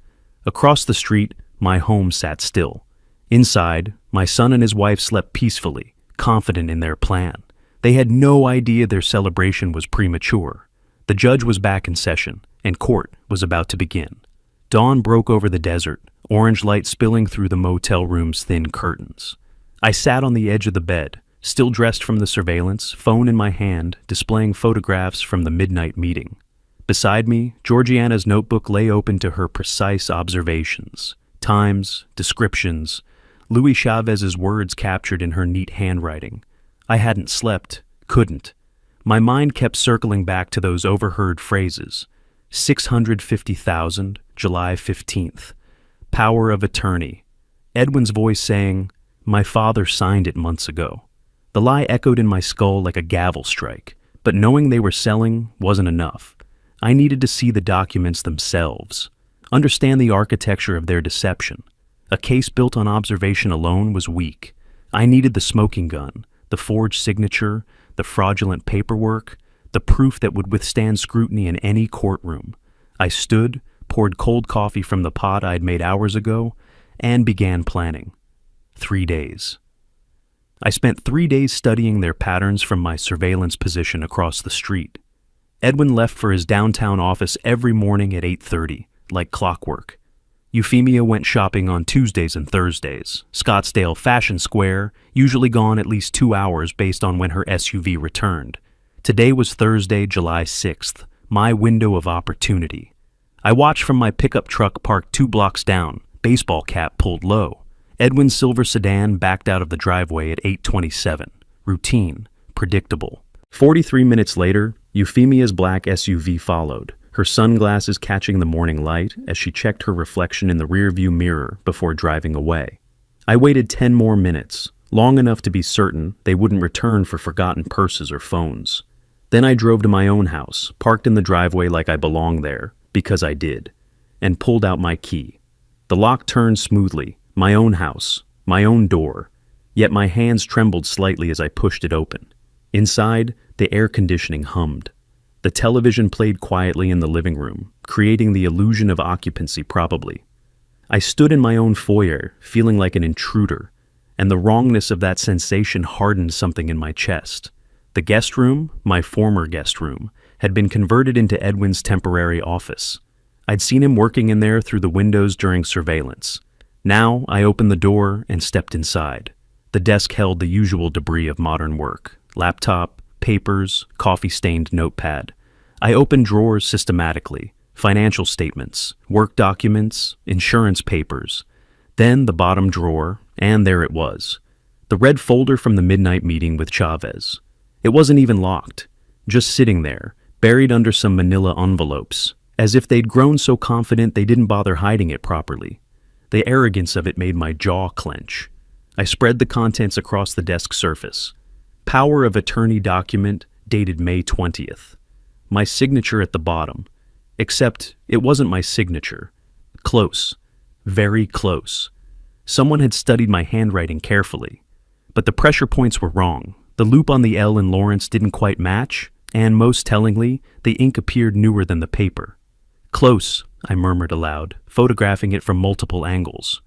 Across the street, my home sat still. Inside, my son and his wife slept peacefully, confident in their plan. They had no idea their celebration was premature. The judge was back in session, and court was about to begin. Dawn broke over the desert, orange light spilling through the motel room's thin curtains. I sat on the edge of the bed, still dressed from the surveillance, phone in my hand, displaying photographs from the midnight meeting. Beside me, Georgiana's notebook lay open to her precise observations, times, descriptions, Luis Chavez's words captured in her neat handwriting. I hadn't slept, couldn't. My mind kept circling back to those overheard phrases. 650,000, July 15th. Power of attorney. Edwin's voice saying, "My father signed it months ago." The lie echoed in my skull like a gavel strike, but knowing they were selling wasn't enough. I needed to see the documents themselves, understand the architecture of their deception. A case built on observation alone was weak. I needed the smoking gun, the forged signature, the fraudulent paperwork, the proof that would withstand scrutiny in any courtroom. I stood, poured cold coffee from the pot I'd made hours ago, and began planning. 3 days. I spent 3 days studying their patterns from my surveillance position across the street. Edwin left for his downtown office every morning at 8:30, like clockwork. Euphemia went shopping on Tuesdays and Thursdays. Scottsdale Fashion Square, usually gone at least 2 hours based on when her SUV returned. Today was Thursday, July 6th, my window of opportunity. I watched from my pickup truck parked 2 blocks down, baseball cap pulled low. Edwin's silver sedan backed out of the driveway at 8:27. Routine, predictable. 43 minutes later, Euphemia's black SUV followed, her sunglasses catching the morning light as she checked her reflection in the rearview mirror before driving away. I waited 10 more minutes, long enough to be certain they wouldn't return for forgotten purses or phones. Then I drove to my own house, parked in the driveway like I belonged there, because I did, and pulled out my key. The lock turned smoothly, my own house, my own door, yet my hands trembled slightly as I pushed it open. Inside, the air conditioning hummed. The television played quietly in the living room, creating the illusion of occupancy probably. I stood in my own foyer, feeling like an intruder, and the wrongness of that sensation hardened something in my chest. The guest room, my former guest room, had been converted into Edwin's temporary office. I'd seen him working in there through the windows during surveillance. Now I opened the door and stepped inside. The desk held the usual debris of modern work: laptop, papers, coffee-stained notepad. I opened drawers systematically: financial statements, work documents, insurance papers. Then the bottom drawer, and there it was. The red folder from the midnight meeting with Chavez. It wasn't even locked, just sitting there, buried under some manila envelopes, as if they'd grown so confident they didn't bother hiding it properly. The arrogance of it made my jaw clench. I spread the contents across the desk surface. Power of attorney document dated May 20th. My signature at the bottom. Except it wasn't my signature. Close. Very close. Someone had studied my handwriting carefully. But the pressure points were wrong. The loop on the L in Lawrence didn't quite match, and most tellingly, the ink appeared newer than the paper. Close, I murmured aloud, photographing it from multiple angles.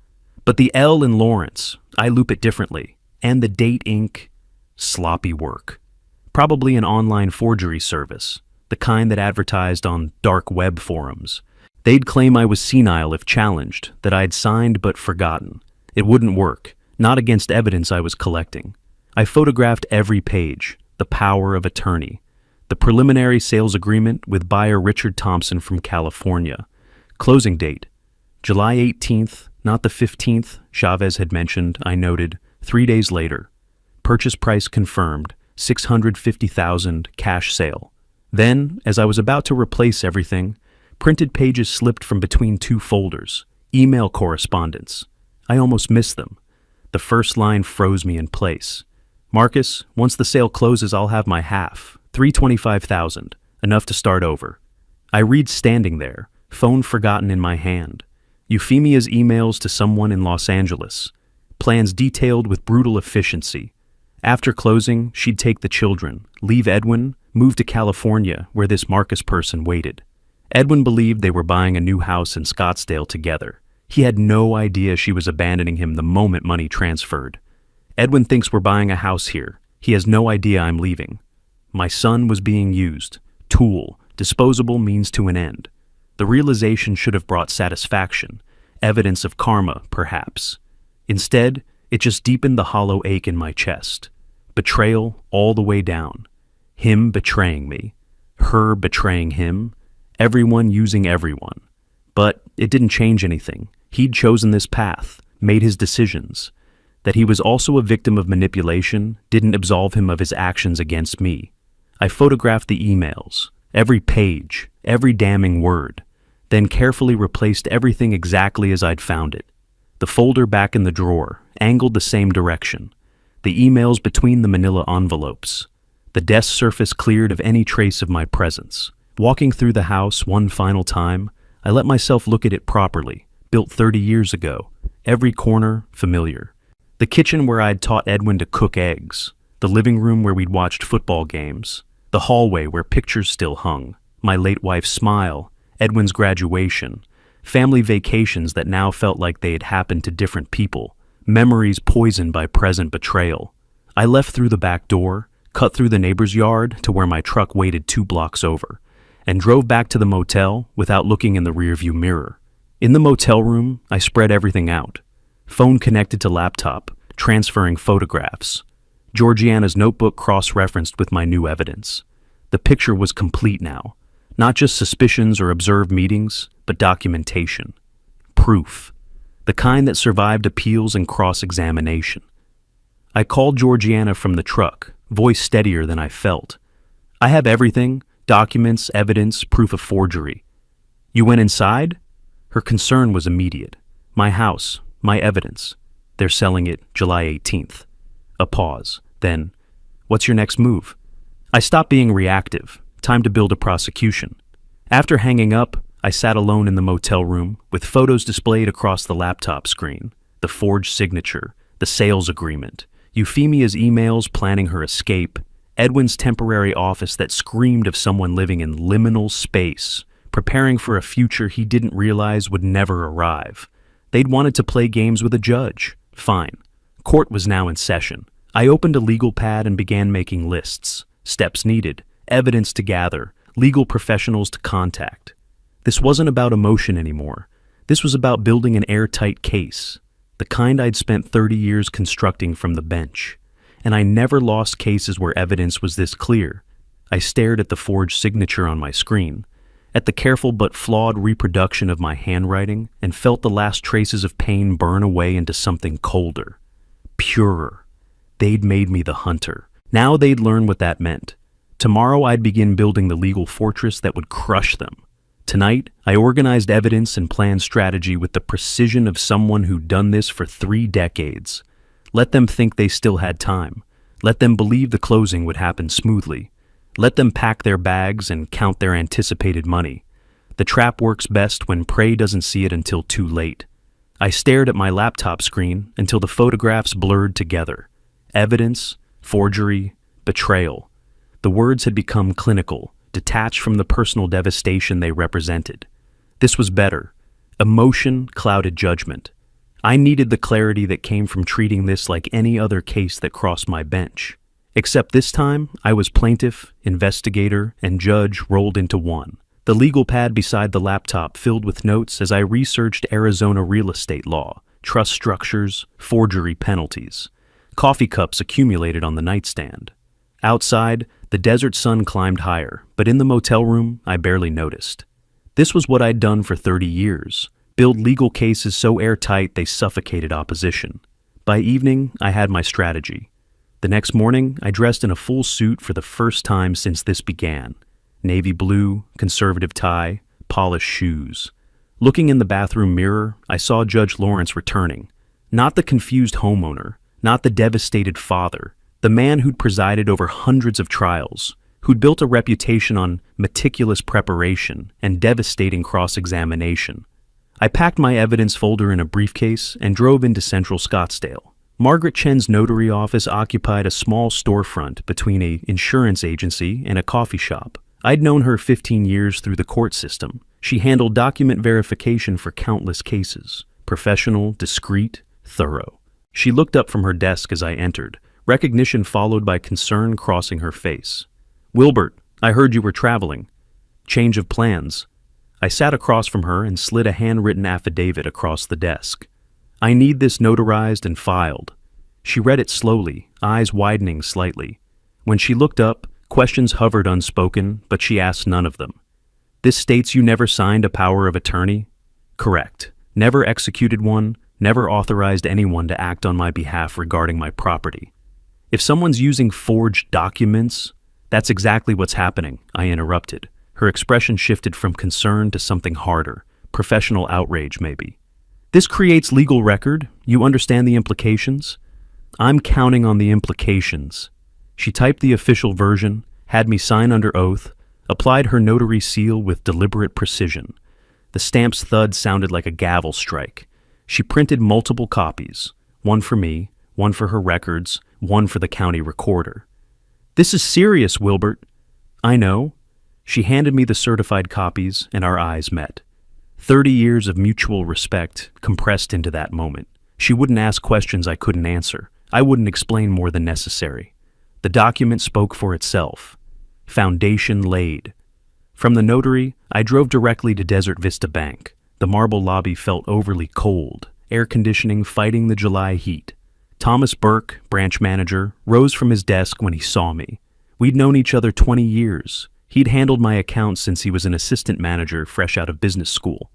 But the L in Lawrence, I loop it differently, and the date ink, sloppy work. Probably an online forgery service, the kind that advertised on dark web forums. They'd claim I was senile if challenged, that I'd signed but forgotten. It wouldn't work, not against evidence I was collecting. I photographed every page: the power of attorney, the preliminary sales agreement with buyer Richard Thompson from California. Closing date, July 18th, not the 15th, Chavez had mentioned, I noted, 3 days later. Purchase price confirmed, $650,000, cash sale. Then, as I was about to replace everything, printed pages slipped from between 2 folders, email correspondence. I almost missed them. The first line froze me in place. "Marcus, once the sale closes, I'll have my half, $325,000, enough to start over." I read standing there, phone forgotten in my hand. Euphemia's emails to someone in Los Angeles. Plans detailed with brutal efficiency. After closing, she'd take the children, leave Edwin, move to California, where this Marcus person waited. Edwin believed they were buying a new house in Scottsdale together. He had no idea she was abandoning him the moment money transferred. Edwin thinks we're buying a house here. He has no idea I'm leaving. My son was being used. Tool, disposable means to an end. The realization should have brought satisfaction, evidence of karma, perhaps. Instead, it just deepened the hollow ache in my chest. Betrayal all the way down. Him betraying me. Her betraying him. Everyone using everyone. But it didn't change anything. He'd chosen this path, made his decisions. That he was also a victim of manipulation didn't absolve him of his actions against me. I photographed the emails, every page, every damning word, then carefully replaced everything exactly as I'd found it. The folder back in the drawer, angled the same direction. The emails between the manila envelopes. The desk surface cleared of any trace of my presence. Walking through the house one final time, I let myself look at it properly, built 30 years ago. Every corner familiar. The kitchen where I'd taught Edwin to cook eggs. The living room where we'd watched football games. The hallway where pictures still hung. My late wife's smile. Edwin's graduation. Family vacations that now felt like they had happened to different people. Memories poisoned by present betrayal. I left through the back door, cut through the neighbor's yard to where my truck waited 2 blocks over, and drove back to the motel without looking in the rearview mirror. In the motel room, I spread everything out. Phone connected to laptop, transferring photographs. Georgiana's notebook cross-referenced with my new evidence. The picture was complete now. Not just suspicions or observed meetings, but documentation. Proof. The kind that survived appeals and cross-examination. I called Georgiana from the truck, voice steadier than I felt. I have everything, documents, evidence, proof of forgery. You went inside? Her concern was immediate. My house, my evidence. They're selling it July 18th. A pause. Then, what's your next move? I stopped being reactive. Time to build a prosecution. After hanging up, I sat alone in the motel room with photos displayed across the laptop screen, the forged signature, the sales agreement, Euphemia's emails planning her escape, Edwin's temporary office that screamed of someone living in liminal space, preparing for a future he didn't realize would never arrive. They'd wanted to play games with a judge. Fine. Court was now in session. I opened a legal pad and began making lists. Steps needed. Evidence to gather, legal professionals to contact. This wasn't about emotion anymore. This was about building an airtight case, the kind I'd spent 30 years constructing from the bench. And I never lost cases where evidence was this clear. I stared at the forged signature on my screen, at the careful but flawed reproduction of my handwriting, and felt the last traces of pain burn away into something colder, purer. They'd made me the hunter. Now they'd learn what that meant. Tomorrow I'd begin building the legal fortress that would crush them. Tonight, I organized evidence and planned strategy with the precision of someone who'd done this for 3 decades. Let them think they still had time. Let them believe the closing would happen smoothly. Let them pack their bags and count their anticipated money. The trap works best when prey doesn't see it until too late. I stared at my laptop screen until the photographs blurred together. Evidence, forgery, betrayal. The words had become clinical, detached from the personal devastation they represented. This was better. Emotion clouded judgment. I needed the clarity that came from treating this like any other case that crossed my bench. Except this time, I was plaintiff, investigator, and judge rolled into one. The legal pad beside the laptop filled with notes as I researched Arizona real estate law, trust structures, forgery penalties. Coffee cups accumulated on the nightstand. Outside, the desert sun climbed higher, but in the motel room, I barely noticed. This was what I'd done for 30 years, build legal cases so airtight they suffocated opposition. By evening, I had my strategy. The next morning, I dressed in a full suit for the first time since this began. Navy blue, conservative tie, polished shoes. Looking in the bathroom mirror, I saw Judge Lawrence returning. Not the confused homeowner, not the devastated father, the man who'd presided over hundreds of trials, who'd built a reputation on meticulous preparation and devastating cross-examination. I packed my evidence folder in a briefcase and drove into Central Scottsdale. Margaret Chen's notary office occupied a small storefront between an insurance agency and a coffee shop. I'd known her 15 years through the court system. She handled document verification for countless cases. Professional, discreet, thorough. She looked up from her desk as I entered, recognition followed by concern crossing her face. "Wilbert, I heard you were traveling. Change of plans." I sat across from her and slid a handwritten affidavit across the desk. "I need this notarized and filed." She read it slowly, eyes widening slightly. When she looked up, questions hovered unspoken, but she asked none of them. "This states you never signed a power of attorney?" "Correct. Never executed one, never authorized anyone to act on my behalf regarding my property." "If someone's using forged documents..." "That's exactly what's happening," I interrupted. Her expression shifted from concern to something harder, professional outrage maybe. This creates legal record. You understand the implications? I'm counting on the implications. She typed the official version, had me sign under oath, applied her notary seal with deliberate precision. The stamp's thud sounded like a gavel strike. She printed multiple copies, one for me, one for her records, one for the county recorder. This is serious, Wilbert. I know. She handed me the certified copies, and our eyes met. 30 years of mutual respect compressed into that moment. She wouldn't ask questions I couldn't answer. I wouldn't explain more than necessary. The document spoke for itself. Foundation laid. From the notary, I drove directly to Desert Vista Bank. The marble lobby felt overly cold, air conditioning fighting the July heat. Thomas Burke, branch manager, rose from his desk when he saw me. We'd known each other 20 years. He'd handled my accounts since he was an assistant manager fresh out of business school.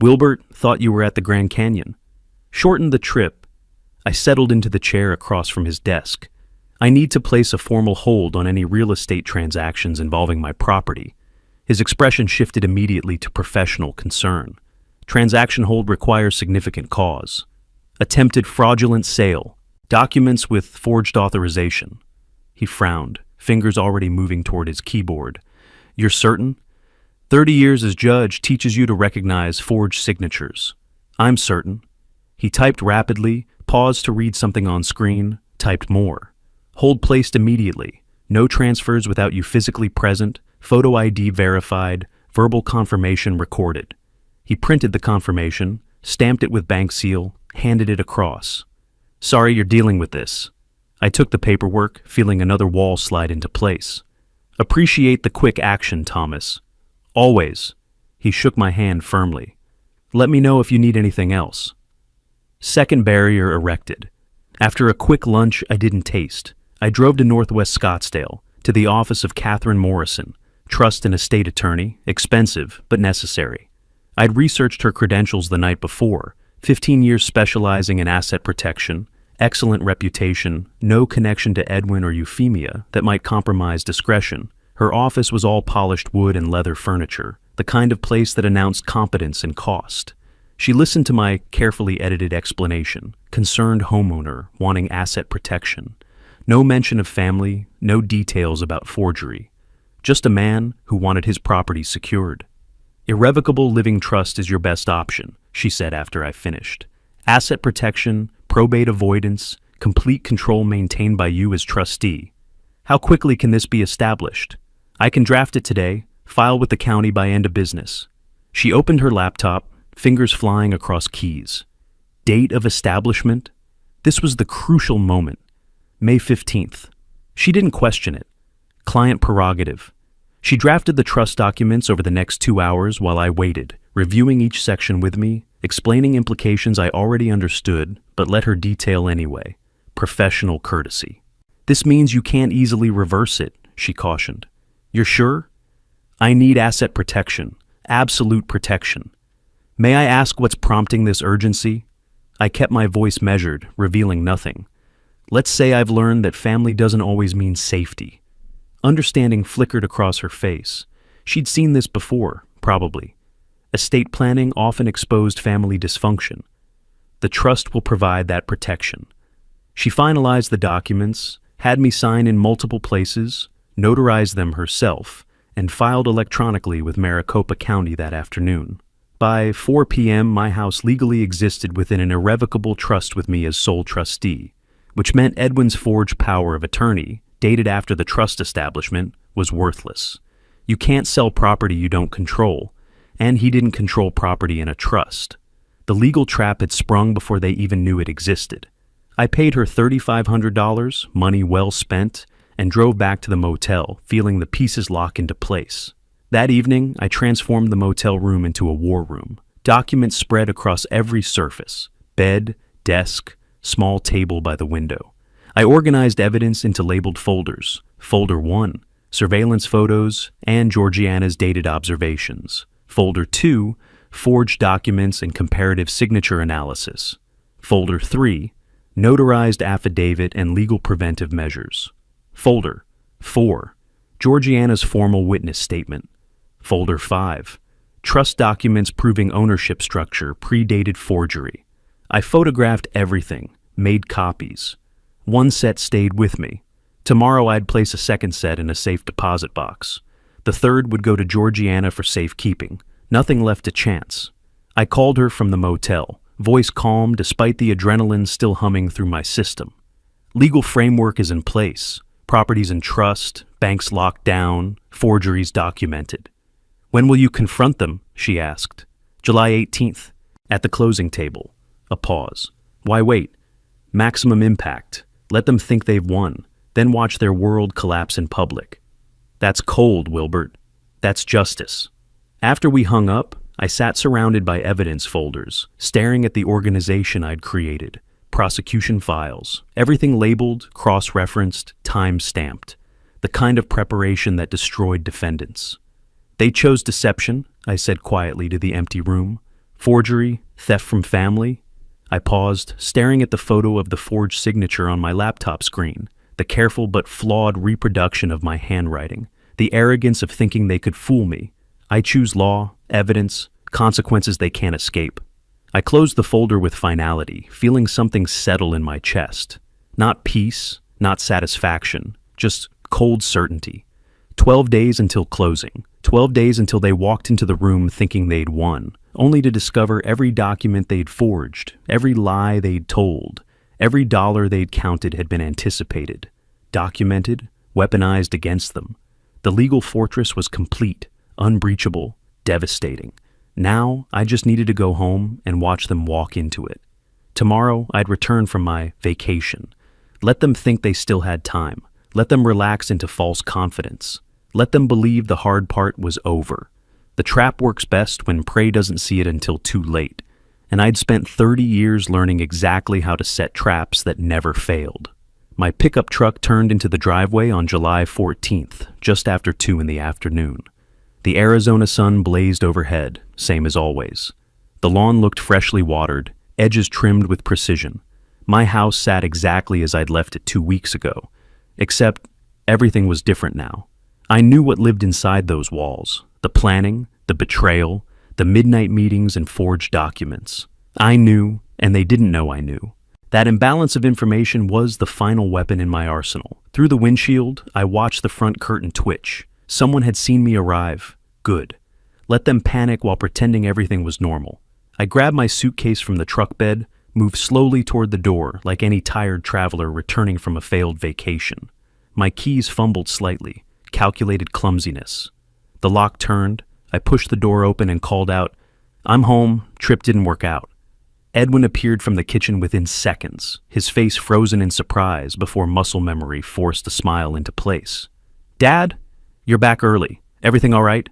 Wilbert, thought you were at the Grand Canyon. Shortened the trip. I settled into the chair across from his desk. I need to place a formal hold on any real estate transactions involving my property. His expression shifted immediately to professional concern. Transaction hold requires significant cause. Attempted fraudulent sale. Documents with forged authorization. He frowned, fingers already moving toward his keyboard. You're certain? 30 years as judge teaches you to recognize forged signatures. I'm certain. He typed rapidly, paused to read something on screen, typed more. Hold placed immediately. No transfers without you physically present, photo ID verified, verbal confirmation recorded. He printed the confirmation, stamped it with bank seal, handed it across. Sorry you're dealing with this. I took the paperwork, feeling another wall slide into place. Appreciate the quick action, Thomas. Always. He shook my hand firmly. Let me know if you need anything else. Second barrier erected. After a quick lunch I didn't taste, I drove to Northwest Scottsdale, to the office of Catherine Morrison, trust and estate attorney, expensive but necessary. I'd researched her credentials the night before, 15 years specializing in asset protection, excellent reputation, no connection to Edwin or Euphemia that might compromise discretion. Her office was all polished wood and leather furniture, the kind of place that announced competence and cost. She listened to my carefully edited explanation, concerned homeowner wanting asset protection. No mention of family, no details about forgery. Just a man who wanted his property secured. Irrevocable living trust is your best option, she said after I finished. Asset protection, probate avoidance, complete control maintained by you as trustee. How quickly can this be established? I can draft it today, file with the county by end of business. She opened her laptop, fingers flying across keys. Date of establishment? This was the crucial moment. May 15th. She didn't question it. Client prerogative. She drafted the trust documents over the next 2 hours while I waited, reviewing each section with me, explaining implications I already understood, but let her detail anyway. Professional courtesy. This means you can't easily reverse it, she cautioned. You're sure? I need asset protection, absolute protection. May I ask what's prompting this urgency? I kept my voice measured, revealing nothing. Let's say I've learned that family doesn't always mean safety. Understanding flickered across her face. She'd seen this before, probably. Estate planning often exposed family dysfunction. The trust will provide that protection. She finalized the documents, had me sign in multiple places, notarized them herself, and filed electronically with Maricopa County that afternoon. By 4 p.m., my house legally existed within an irrevocable trust with me as sole trustee, which meant Edwin's forged power of attorney, dated after the trust establishment, was worthless. You can't sell property you don't control, and he didn't control property in a trust. The legal trap had sprung before they even knew it existed. I paid her $3,500, money well spent, and drove back to the motel, feeling the pieces lock into place. That evening, I transformed the motel room into a war room. Documents spread across every surface: bed, desk, small table by the window. I organized evidence into labeled folders. Folder 1, surveillance photos and Georgiana's dated observations. Folder 2, forged documents and comparative signature analysis. Folder 3, notarized affidavit and legal preventive measures. Folder 4, Georgiana's formal witness statement. Folder 5, Trust documents proving ownership structure predated forgery. I photographed everything, made copies. One set stayed with me. Tomorrow I'd place a second set in a safe deposit box. The third would go to Georgiana for safekeeping. Nothing left to chance. I called her from the motel, voice calm despite the adrenaline still humming through my system. Legal framework is in place. Properties in trust, banks locked down, forgeries documented. When will you confront them? She asked. July 18th, at the closing table. A pause. Why wait? Maximum impact. Let them think they've won, then watch their world collapse in public. That's cold, Wilbert. That's justice. After we hung up, I sat surrounded by evidence folders, staring at the organization I'd created. Prosecution files, everything labeled, cross-referenced, time-stamped. The kind of preparation that destroyed defendants. They chose deception, I said quietly to the empty room. Forgery, theft from family. I paused, staring at the photo of the forged signature on my laptop screen, the careful but flawed reproduction of my handwriting, the arrogance of thinking they could fool me. I choose law, evidence, consequences they can't escape. I closed the folder with finality, feeling something settle in my chest. Not peace, not satisfaction, just cold certainty. 12 days until closing. 12 days until they walked into the room thinking they'd won, only to discover every document they'd forged, every lie they'd told, every dollar they'd counted had been anticipated, documented, weaponized against them. The legal fortress was complete, unbreachable, devastating. Now, I just needed to go home and watch them walk into it. Tomorrow, I'd return from my vacation. Let them think they still had time. Let them relax into false confidence. Let them believe the hard part was over. The trap works best when prey doesn't see it until too late. And I'd spent 30 years learning exactly how to set traps that never failed. My pickup truck turned into the driveway on July 14th, just after 2 in the afternoon. The Arizona sun blazed overhead, same as always. The lawn looked freshly watered, edges trimmed with precision. My house sat exactly as I'd left it 2 weeks ago, except everything was different now. I knew what lived inside those walls, the planning, the betrayal, the midnight meetings and forged documents. I knew, and they didn't know I knew. That imbalance of information was the final weapon in my arsenal. Through the windshield, I watched the front curtain twitch. Someone had seen me arrive. Good. Let them panic while pretending everything was normal. I grabbed my suitcase from the truck bed, moved slowly toward the door like any tired traveler returning from a failed vacation. My keys fumbled slightly, calculated clumsiness. The lock turned. I pushed the door open and called out, "I'm home. Trip didn't work out." Edwin appeared from the kitchen within seconds, his face frozen in surprise before muscle memory forced a smile into place. "Dad? You're back early. Everything all right?"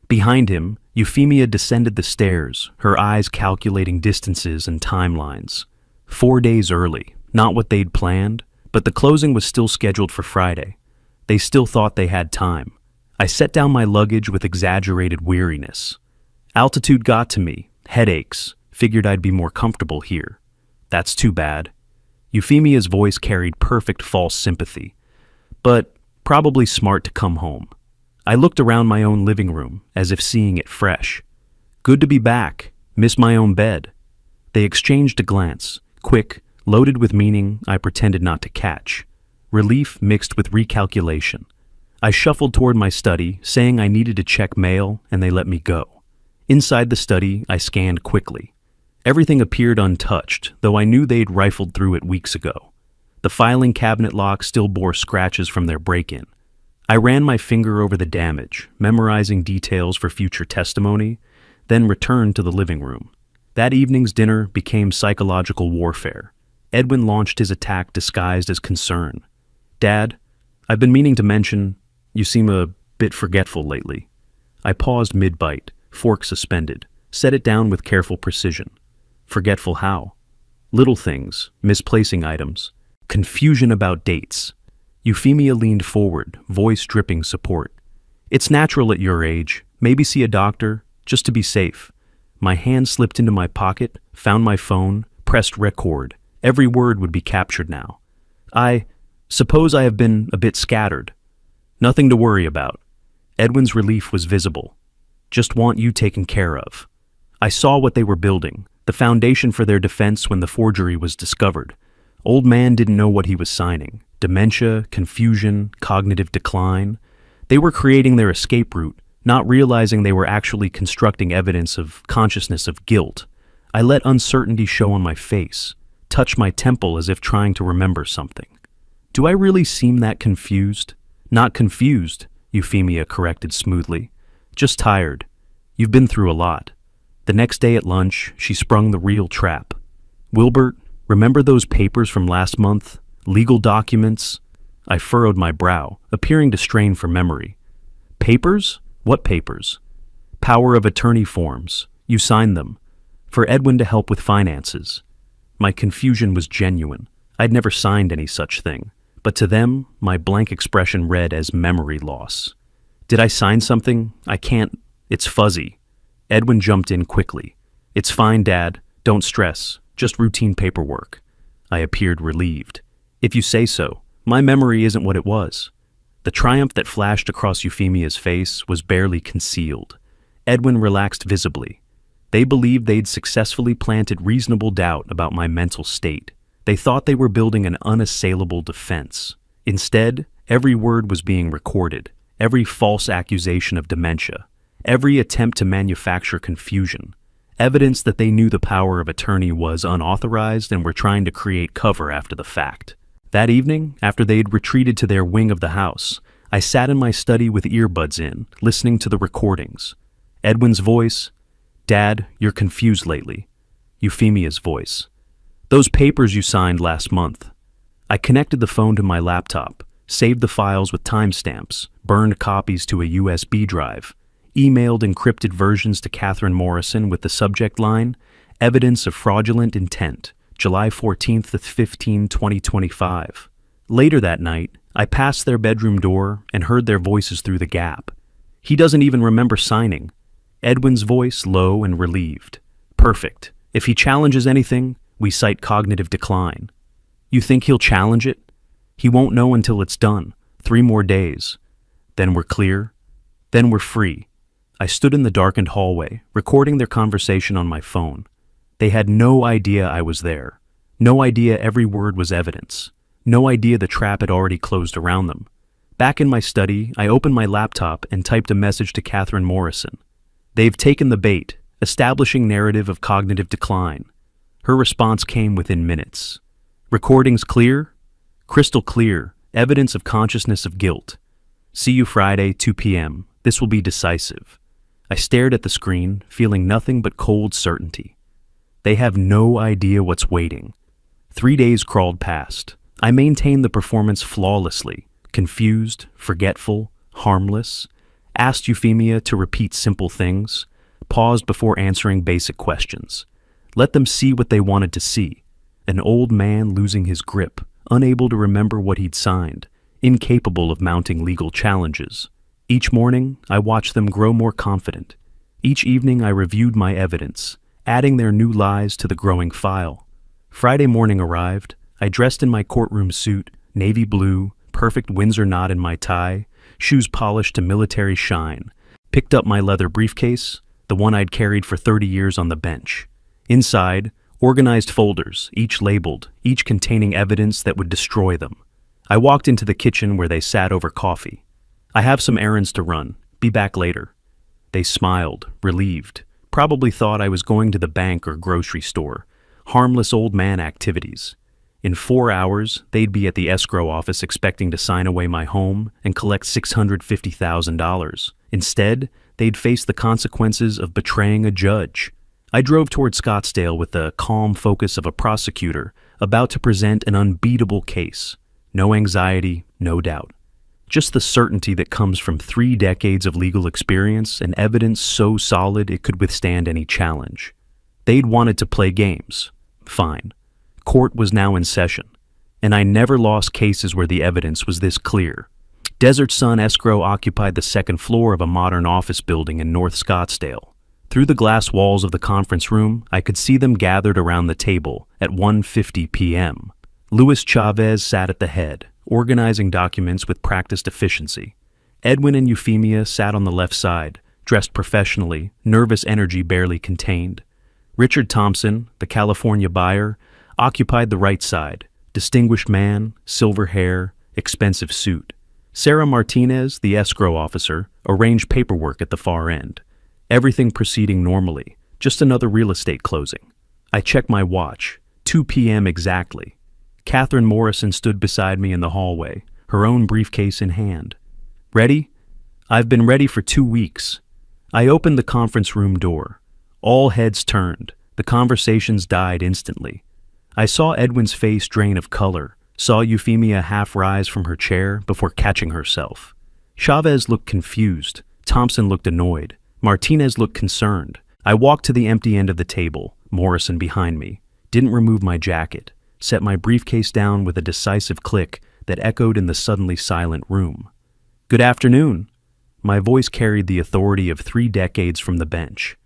Behind him, Euphemia descended the stairs, her eyes calculating distances and timelines. 4 days early, not what they'd planned, but the closing was still scheduled for Friday. They still thought they had time. I set down my luggage with exaggerated weariness. Altitude got to me, headaches, figured I'd be more comfortable here. That's too bad. Euphemia's voice carried perfect false sympathy, but probably smart to come home. I looked around my own living room, as if seeing it fresh. Good to be back. Miss my own bed. They exchanged a glance, quick, loaded with meaning I pretended not to catch. Relief mixed with recalculation. I shuffled toward my study, saying I needed to check mail, and they let me go. Inside the study, I scanned quickly. Everything appeared untouched, though I knew they'd rifled through it weeks ago. The filing cabinet lock still bore scratches from their break-in. I ran my finger over the damage, memorizing details for future testimony, then returned to the living room. That evening's dinner became psychological warfare. Edwin launched his attack disguised as concern. "Dad, I've been meaning to mention, you seem a bit forgetful lately." I paused mid-bite, fork suspended, set it down with careful precision. Forgetful how? Little things, misplacing items, confusion about dates. Euphemia leaned forward, voice dripping support. "It's natural at your age. Maybe see a doctor, just to be safe." My hand slipped into my pocket, found my phone, pressed record. Every word would be captured now. "I suppose I have been a bit scattered." "Nothing to worry about." Edwin's relief was visible. Just want you taken care of. I saw what they were building, the foundation for their defense when the forgery was discovered. Old man didn't know what he was signing. Dementia, confusion, cognitive decline. They were creating their escape route, not realizing they were actually constructing evidence of consciousness of guilt. I let uncertainty show on my face, touch my temple as if trying to remember something. Do I really seem that confused? Not confused, Euphemia corrected smoothly. Just tired. You've been through a lot. The next day at lunch, she sprung the real trap. Wilbert, remember those papers from last month? Legal documents? I furrowed my brow, appearing to strain for memory. Papers? What papers? Power of attorney forms. You signed them. For Edwin to help with finances. My confusion was genuine. I'd never signed any such thing. But to them, my blank expression read as memory loss. Did I sign something? I can't. It's fuzzy. Edwin jumped in quickly. It's fine, Dad. Don't stress. Just routine paperwork. I appeared relieved. If you say so. My memory isn't what it was. The triumph that flashed across Euphemia's face was barely concealed. Edwin relaxed visibly. They believed they'd successfully planted reasonable doubt about my mental state. They thought they were building an unassailable defense. Instead, every word was being recorded, every false accusation of dementia, every attempt to manufacture confusion, evidence that they knew the power of attorney was unauthorized and were trying to create cover after the fact. That evening, after they'd retreated to their wing of the house, I sat in my study with earbuds in, listening to the recordings. Edwin's voice, Dad, you're confused lately. Euphemia's voice, those papers you signed last month. I connected the phone to my laptop, saved the files with timestamps, burned copies to a USB drive, emailed encrypted versions to Catherine Morrison with the subject line, Evidence of Fraudulent Intent, July 14th to 15, 2025. Later that night, I passed their bedroom door and heard their voices through the gap. He doesn't even remember signing. Edwin's voice low and relieved. Perfect. If he challenges anything, we cite cognitive decline. You think he'll challenge it? He won't know until it's done. 3 more days. Then we're clear. Then we're free. I stood in the darkened hallway, recording their conversation on my phone. They had no idea I was there. No idea every word was evidence. No idea the trap had already closed around them. Back in my study, I opened my laptop and typed a message to Catherine Morrison. They've taken the bait, establishing narrative of cognitive decline. Her response came within minutes. Recordings clear? Crystal clear. Evidence of consciousness of guilt. See you Friday, 2 p.m. This will be decisive. I stared at the screen, feeling nothing but cold certainty. They have no idea what's waiting. 3 days crawled past. I maintained the performance flawlessly, confused, forgetful, harmless, asked Euphemia to repeat simple things, paused before answering basic questions. Let them see what they wanted to see. An old man losing his grip, unable to remember what he'd signed, incapable of mounting legal challenges. Each morning, I watched them grow more confident. Each evening, I reviewed my evidence, adding their new lies to the growing file. Friday morning arrived. I dressed in my courtroom suit, navy blue, perfect Windsor knot in my tie, shoes polished to military shine, picked up my leather briefcase, the one I'd carried for 30 years on the bench. Inside, organized folders, each labeled, each containing evidence that would destroy them. I walked into the kitchen where they sat over coffee. I have some errands to run. Be back later. They smiled, relieved, probably thought I was going to the bank or grocery store. Harmless old man activities. In 4 hours, they'd be at the escrow office expecting to sign away my home and collect $650,000. Instead, they'd face the consequences of betraying a judge. I drove toward Scottsdale with the calm focus of a prosecutor about to present an unbeatable case. No anxiety, no doubt. Just the certainty that comes from 3 decades of legal experience and evidence so solid it could withstand any challenge. They'd wanted to play games. Fine. Court was now in session, and I never lost cases where the evidence was this clear. Desert Sun Escrow occupied the 2nd floor of a modern office building in North Scottsdale. Through the glass walls of the conference room, I could see them gathered around the table at 1:50 p.m. Luis Chavez sat at the head, organizing documents with practiced efficiency. Edwin and Euphemia sat on the left side, dressed professionally, nervous energy barely contained. Richard Thompson, the California buyer, occupied the right side, distinguished man, silver hair, expensive suit. Sarah Martinez, the escrow officer, arranged paperwork at the far end. Everything proceeding normally, just another real estate closing. I checked my watch, 2 p.m. exactly. Catherine Morrison stood beside me in the hallway, her own briefcase in hand. Ready? I've been ready for 2 weeks. I opened the conference room door. All heads turned. The conversations died instantly. I saw Edwin's face drain of color, saw Euphemia half rise from her chair before catching herself. Chavez looked confused. Thompson looked annoyed. Martinez looked concerned. I walked to the empty end of the table, Morrison behind me, didn't remove my jacket, set my briefcase down with a decisive click that echoed in the suddenly silent room. Good afternoon. My voice carried the authority of 3 decades from the bench.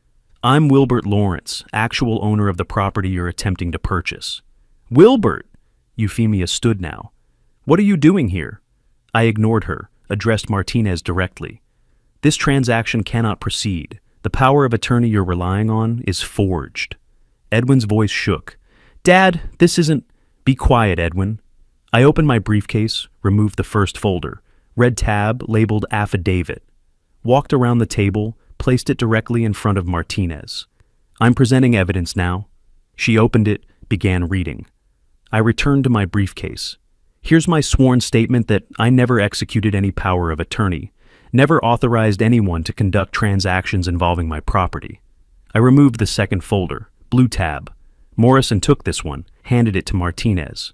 I'm Wilbert Lawrence, actual owner of the property you're attempting to purchase. Wilbert! Euphemia stood now. What are you doing here? I ignored her, addressed Martinez directly. This transaction cannot proceed. The power of attorney you're relying on is forged. Edwin's voice shook. Dad, this isn't... Be quiet, Edwin. I opened my briefcase, removed the first folder, red tab labeled affidavit, walked around the table, placed it directly in front of Martinez. I'm presenting evidence now. She opened it, began reading. I returned to my briefcase. Here's my sworn statement that I never executed any power of attorney, never authorized anyone to conduct transactions involving my property. I removed the second folder, blue tab. Morrison took this one, handed it to Martinez.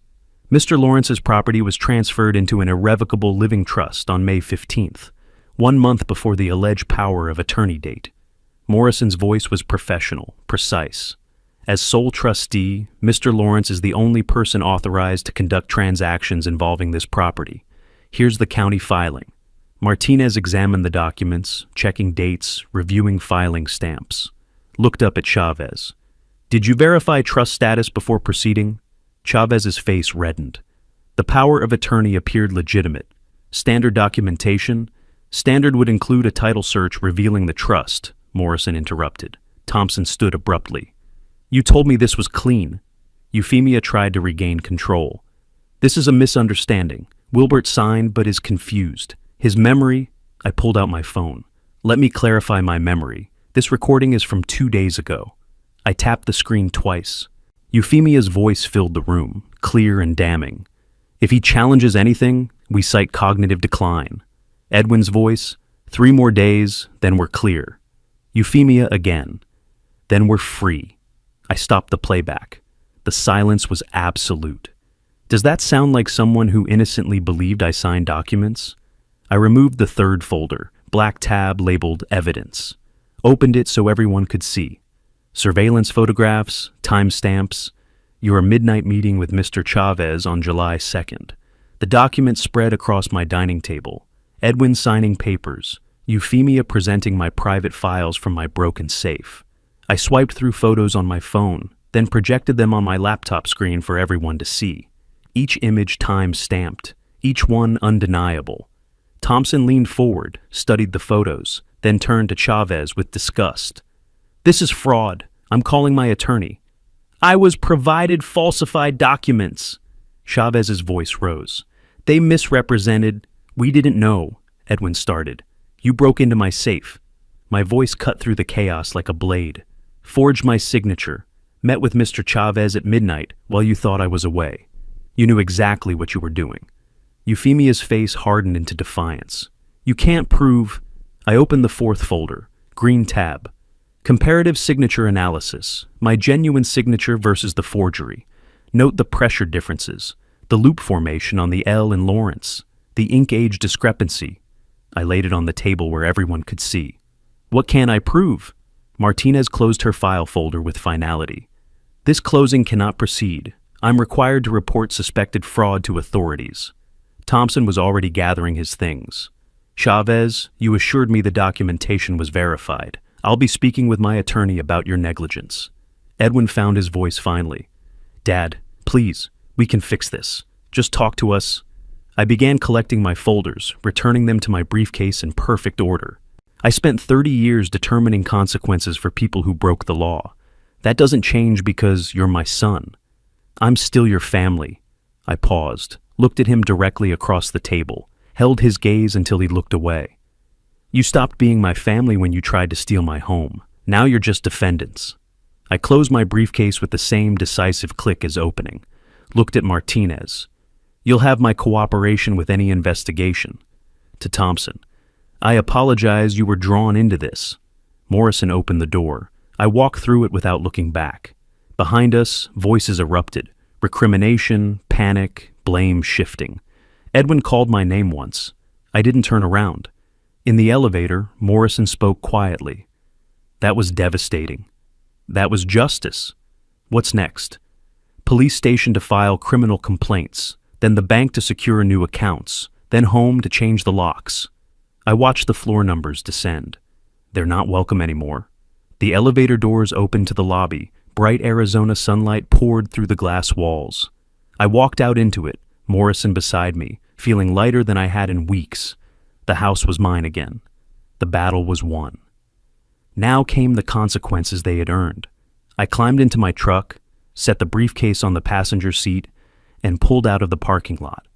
Mr. Lawrence's property was transferred into an irrevocable living trust on May 15th, 1 month before the alleged power of attorney date. Morrison's voice was professional, precise. As sole trustee, Mr. Lawrence is the only person authorized to conduct transactions involving this property. Here's the county filing. Martinez examined the documents, checking dates, reviewing filing stamps. Looked up at Chavez. Did you verify trust status before proceeding? Chavez's face reddened. The power of attorney appeared legitimate. Standard documentation? Standard would include a title search revealing the trust, Morrison interrupted. Thompson stood abruptly. You told me this was clean. Euphemia tried to regain control. This is a misunderstanding. Wilbert signed but is confused. His memory... I pulled out my phone. Let me clarify my memory. This recording is from 2 days ago. I tapped the screen twice. Euphemia's voice filled the room, clear and damning. If he challenges anything, we cite cognitive decline. Edwin's voice, 3 more days, then we're clear. Euphemia again. Then we're free. I stopped the playback. The silence was absolute. Does that sound like someone who innocently believed I signed documents? I removed the third folder, black tab labeled evidence. Opened it so everyone could see. Surveillance photographs, timestamps, your midnight meeting with Mr. Chavez on July 2nd. The documents spread across my dining table. Edwin signing papers. Euphemia presenting my private files from my broken safe. I swiped through photos on my phone, then projected them on my laptop screen for everyone to see. Each image time-stamped, each one undeniable. Thompson leaned forward, studied the photos, then turned to Chavez with disgust. This is fraud. I'm calling my attorney. I was provided falsified documents. Chavez's voice rose. They misrepresented. We didn't know, Edwin started. You broke into my safe. My voice cut through the chaos like a blade. Forged my signature. Met with Mr. Chavez at midnight while you thought I was away. You knew exactly what you were doing. Euphemia's face hardened into defiance. You can't prove... I opened the fourth folder. Green tab. Comparative signature analysis. My genuine signature versus the forgery. Note the pressure differences. The loop formation on the L in Lawrence. The ink age discrepancy. I laid it on the table where everyone could see. What can I prove? Martinez closed her file folder with finality. This closing cannot proceed. I'm required to report suspected fraud to authorities. Thompson was already gathering his things. Chavez, you assured me the documentation was verified. I'll be speaking with my attorney about your negligence. Edwin found his voice finally. Dad, please, we can fix this. Just talk to us. I began collecting my folders, returning them to my briefcase in perfect order. I spent 30 years determining consequences for people who broke the law. That doesn't change because you're my son. I'm still your family." I paused, looked at him directly across the table, held his gaze until he looked away. "You stopped being my family when you tried to steal my home. Now you're just defendants." I closed my briefcase with the same decisive click as opening, looked at Martinez. "You'll have my cooperation with any investigation." To Thompson, "I apologize you were drawn into this." Morrison opened the door. I walked through it without looking back. Behind us, voices erupted. Recrimination, panic, blame shifting. Edwin called my name once. I didn't turn around. In the elevator, Morrison spoke quietly. "That was devastating. That was justice. What's next?" "Police station to file criminal complaints, then the bank to secure new accounts, then home to change the locks." I watched the floor numbers descend. They're not welcome anymore. The elevator doors opened to the lobby. Bright Arizona sunlight poured through the glass walls. I walked out into it, Morrison beside me, feeling lighter than I had in weeks. The house was mine again. The battle was won. Now came the consequences they had earned. I climbed into my truck, set the briefcase on the passenger seat, and pulled out of the parking lot.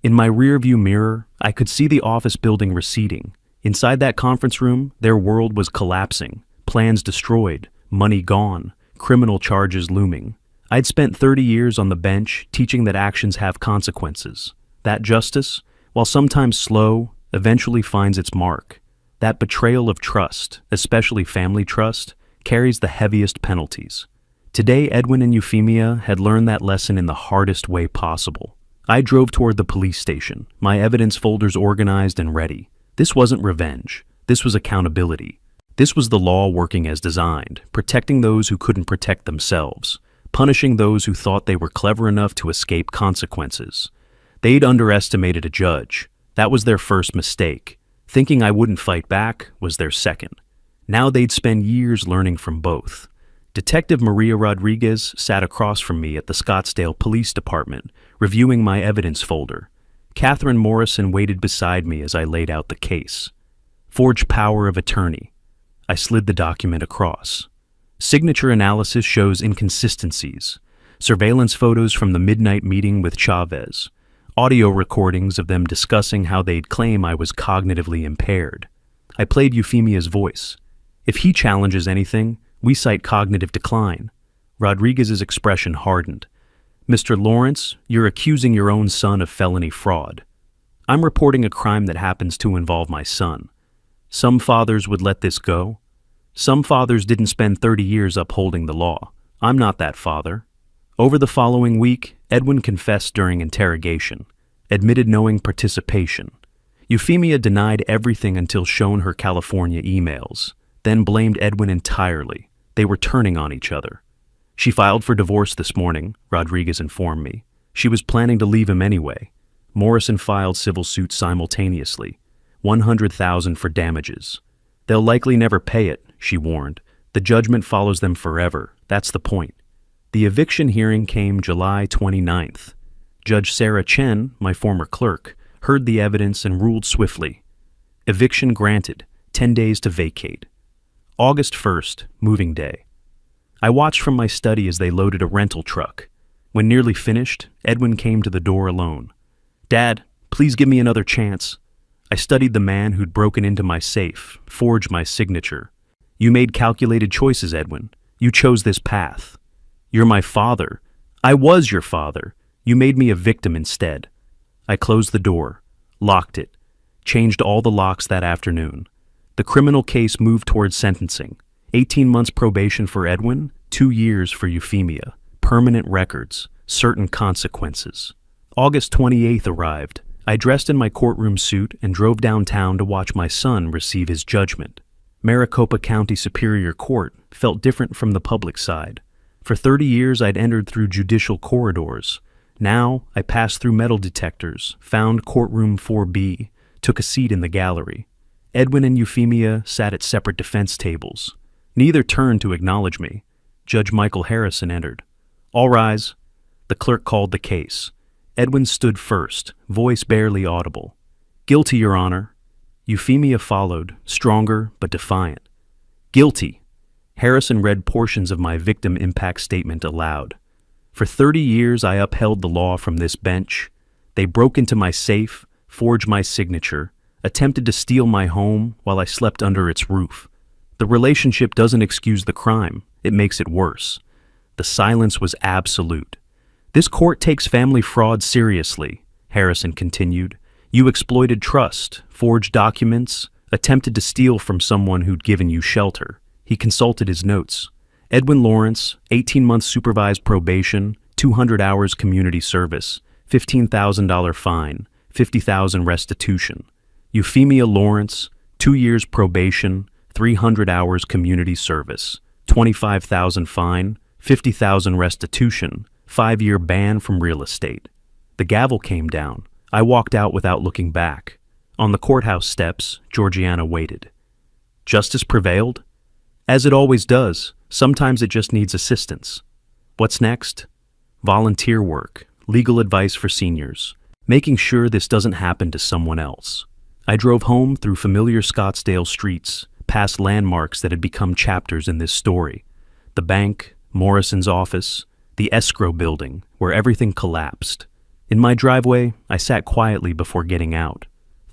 In my rearview mirror, I could see the office building receding. Inside that conference room, their world was collapsing, plans destroyed, money gone, criminal charges looming. I'd spent 30 years on the bench teaching that actions have consequences. That justice, while sometimes slow, eventually finds its mark. That betrayal of trust, especially family trust, carries the heaviest penalties. Today, Edwin and Euphemia had learned that lesson in the hardest way possible. I drove toward the police station, my evidence folders organized and ready. This wasn't revenge. This was accountability. This was the law working as designed, protecting those who couldn't protect themselves, punishing those who thought they were clever enough to escape consequences. They'd underestimated a judge. That was their first mistake. Thinking I wouldn't fight back was their second. Now they'd spend years learning from both. Detective Maria Rodriguez sat across from me at the Scottsdale Police Department, reviewing my evidence folder. Catherine Morrison waited beside me as I laid out the case. Forged power of attorney. I slid the document across. Signature analysis shows inconsistencies. Surveillance photos from the midnight meeting with Chavez. Audio recordings of them discussing how they'd claim I was cognitively impaired. I played Euphemia's voice. "If he challenges anything, we cite cognitive decline." Rodriguez's expression hardened. "Mr. Lawrence, you're accusing your own son of felony fraud." "I'm reporting a crime that happens to involve my son. Some fathers would let this go. Some fathers didn't spend 30 years upholding the law. I'm not that father." Over the following week, Edwin confessed during interrogation, admitted knowing participation. Euphemia denied everything until shown her California emails, then blamed Edwin entirely. They were turning on each other. "She filed for divorce this morning," Rodriguez informed me. "She was planning to leave him anyway." Morrison filed civil suit simultaneously. $100,000 for damages. "They'll likely never pay it," she warned. "The judgment follows them forever. That's the point." The eviction hearing came July 29th. Judge Sarah Chen, my former clerk, heard the evidence and ruled swiftly. Eviction granted, 10 days to vacate. August 1st, moving day. I watched from my study as they loaded a rental truck. When nearly finished, Edwin came to the door alone. "Dad, please give me another chance." I studied the man who'd broken into my safe, forged my signature. "You made calculated choices, Edwin. You chose this path. You're my father. I was your father. You made me a victim instead." I closed the door, locked it, changed all the locks that afternoon. The criminal case moved towards sentencing. 18 months probation for Edwin, 2 years for Euphemia. Permanent records, certain consequences. August 28th arrived. I dressed in my courtroom suit and drove downtown to watch my son receive his judgment. Maricopa County Superior Court felt different from the public side. For 30 years I'd entered through judicial corridors. Now I passed through metal detectors, found courtroom 4B, took a seat in the gallery. Edwin and Euphemia sat at separate defense tables. Neither turned to acknowledge me. Judge Michael Harrison entered. "All rise." The clerk called the case. Edwin stood first, voice barely audible. "Guilty, Your Honor." Euphemia followed, stronger but defiant. Guilty. Harrison read portions of my victim impact statement aloud. For 30 years I upheld the law from this bench. They broke into my safe, forged my signature, attempted to steal my home while I slept under its roof. The relationship doesn't excuse the crime, it makes it worse. The silence was absolute. This court takes family fraud seriously, Harrison continued. You exploited trust, forged documents, attempted to steal from someone who'd given you shelter. He consulted his notes. Edwin Lawrence, 18 months supervised probation, 200 hours community service, $15,000 fine, $50,000 restitution. Euphemia Lawrence, 2 years probation, 300 hours community service, $25,000 fine, $50,000 restitution, 5-year ban from real estate. The gavel came down. I walked out without looking back. On the courthouse steps, Georgiana waited. Justice prevailed? As it always does, sometimes it just needs assistance. What's next? Volunteer work, legal advice for seniors, making sure this doesn't happen to someone else. I drove home through familiar Scottsdale streets, past landmarks that had become chapters in this story. The bank, Morrison's office, the escrow building, where everything collapsed. In my driveway, I sat quietly before getting out.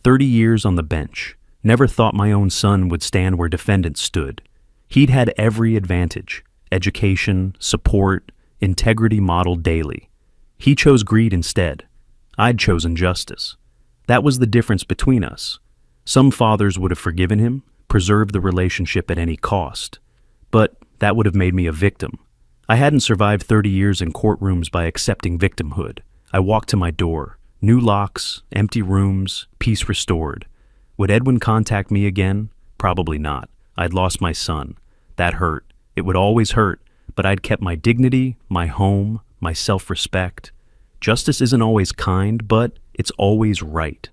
30 years on the bench. Never thought my own son would stand where defendants stood. He'd had every advantage: education, support, integrity modeled daily. He chose greed instead. I'd chosen justice. That was the difference between us. Some fathers would have forgiven him, preserved the relationship at any cost. But that would have made me a victim. I hadn't survived 30 years in courtrooms by accepting victimhood. I walked to my door. New locks, empty rooms, peace restored. Would Edwin contact me again? Probably not. I'd lost my son. That hurt. It would always hurt, but I'd kept my dignity, my home, my self-respect. Justice isn't always kind, but it's always right.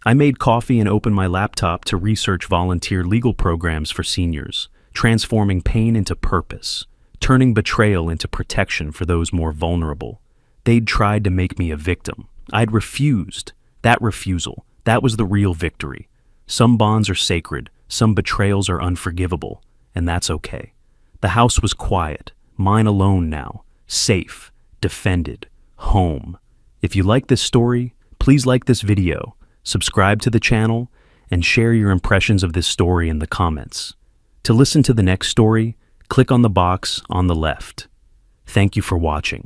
I made coffee and opened my laptop to research volunteer legal programs for seniors, transforming pain into purpose, turning betrayal into protection for those more vulnerable. They'd tried to make me a victim. I'd refused. That refusal, that was the real victory. Some bonds are sacred, some betrayals are unforgivable, and that's okay. The house was quiet, mine alone now, safe, defended, home. If you like this story, please like this video, subscribe to the channel, and share your impressions of this story in the comments. To listen to the next story, click on the box on the left. Thank you for watching.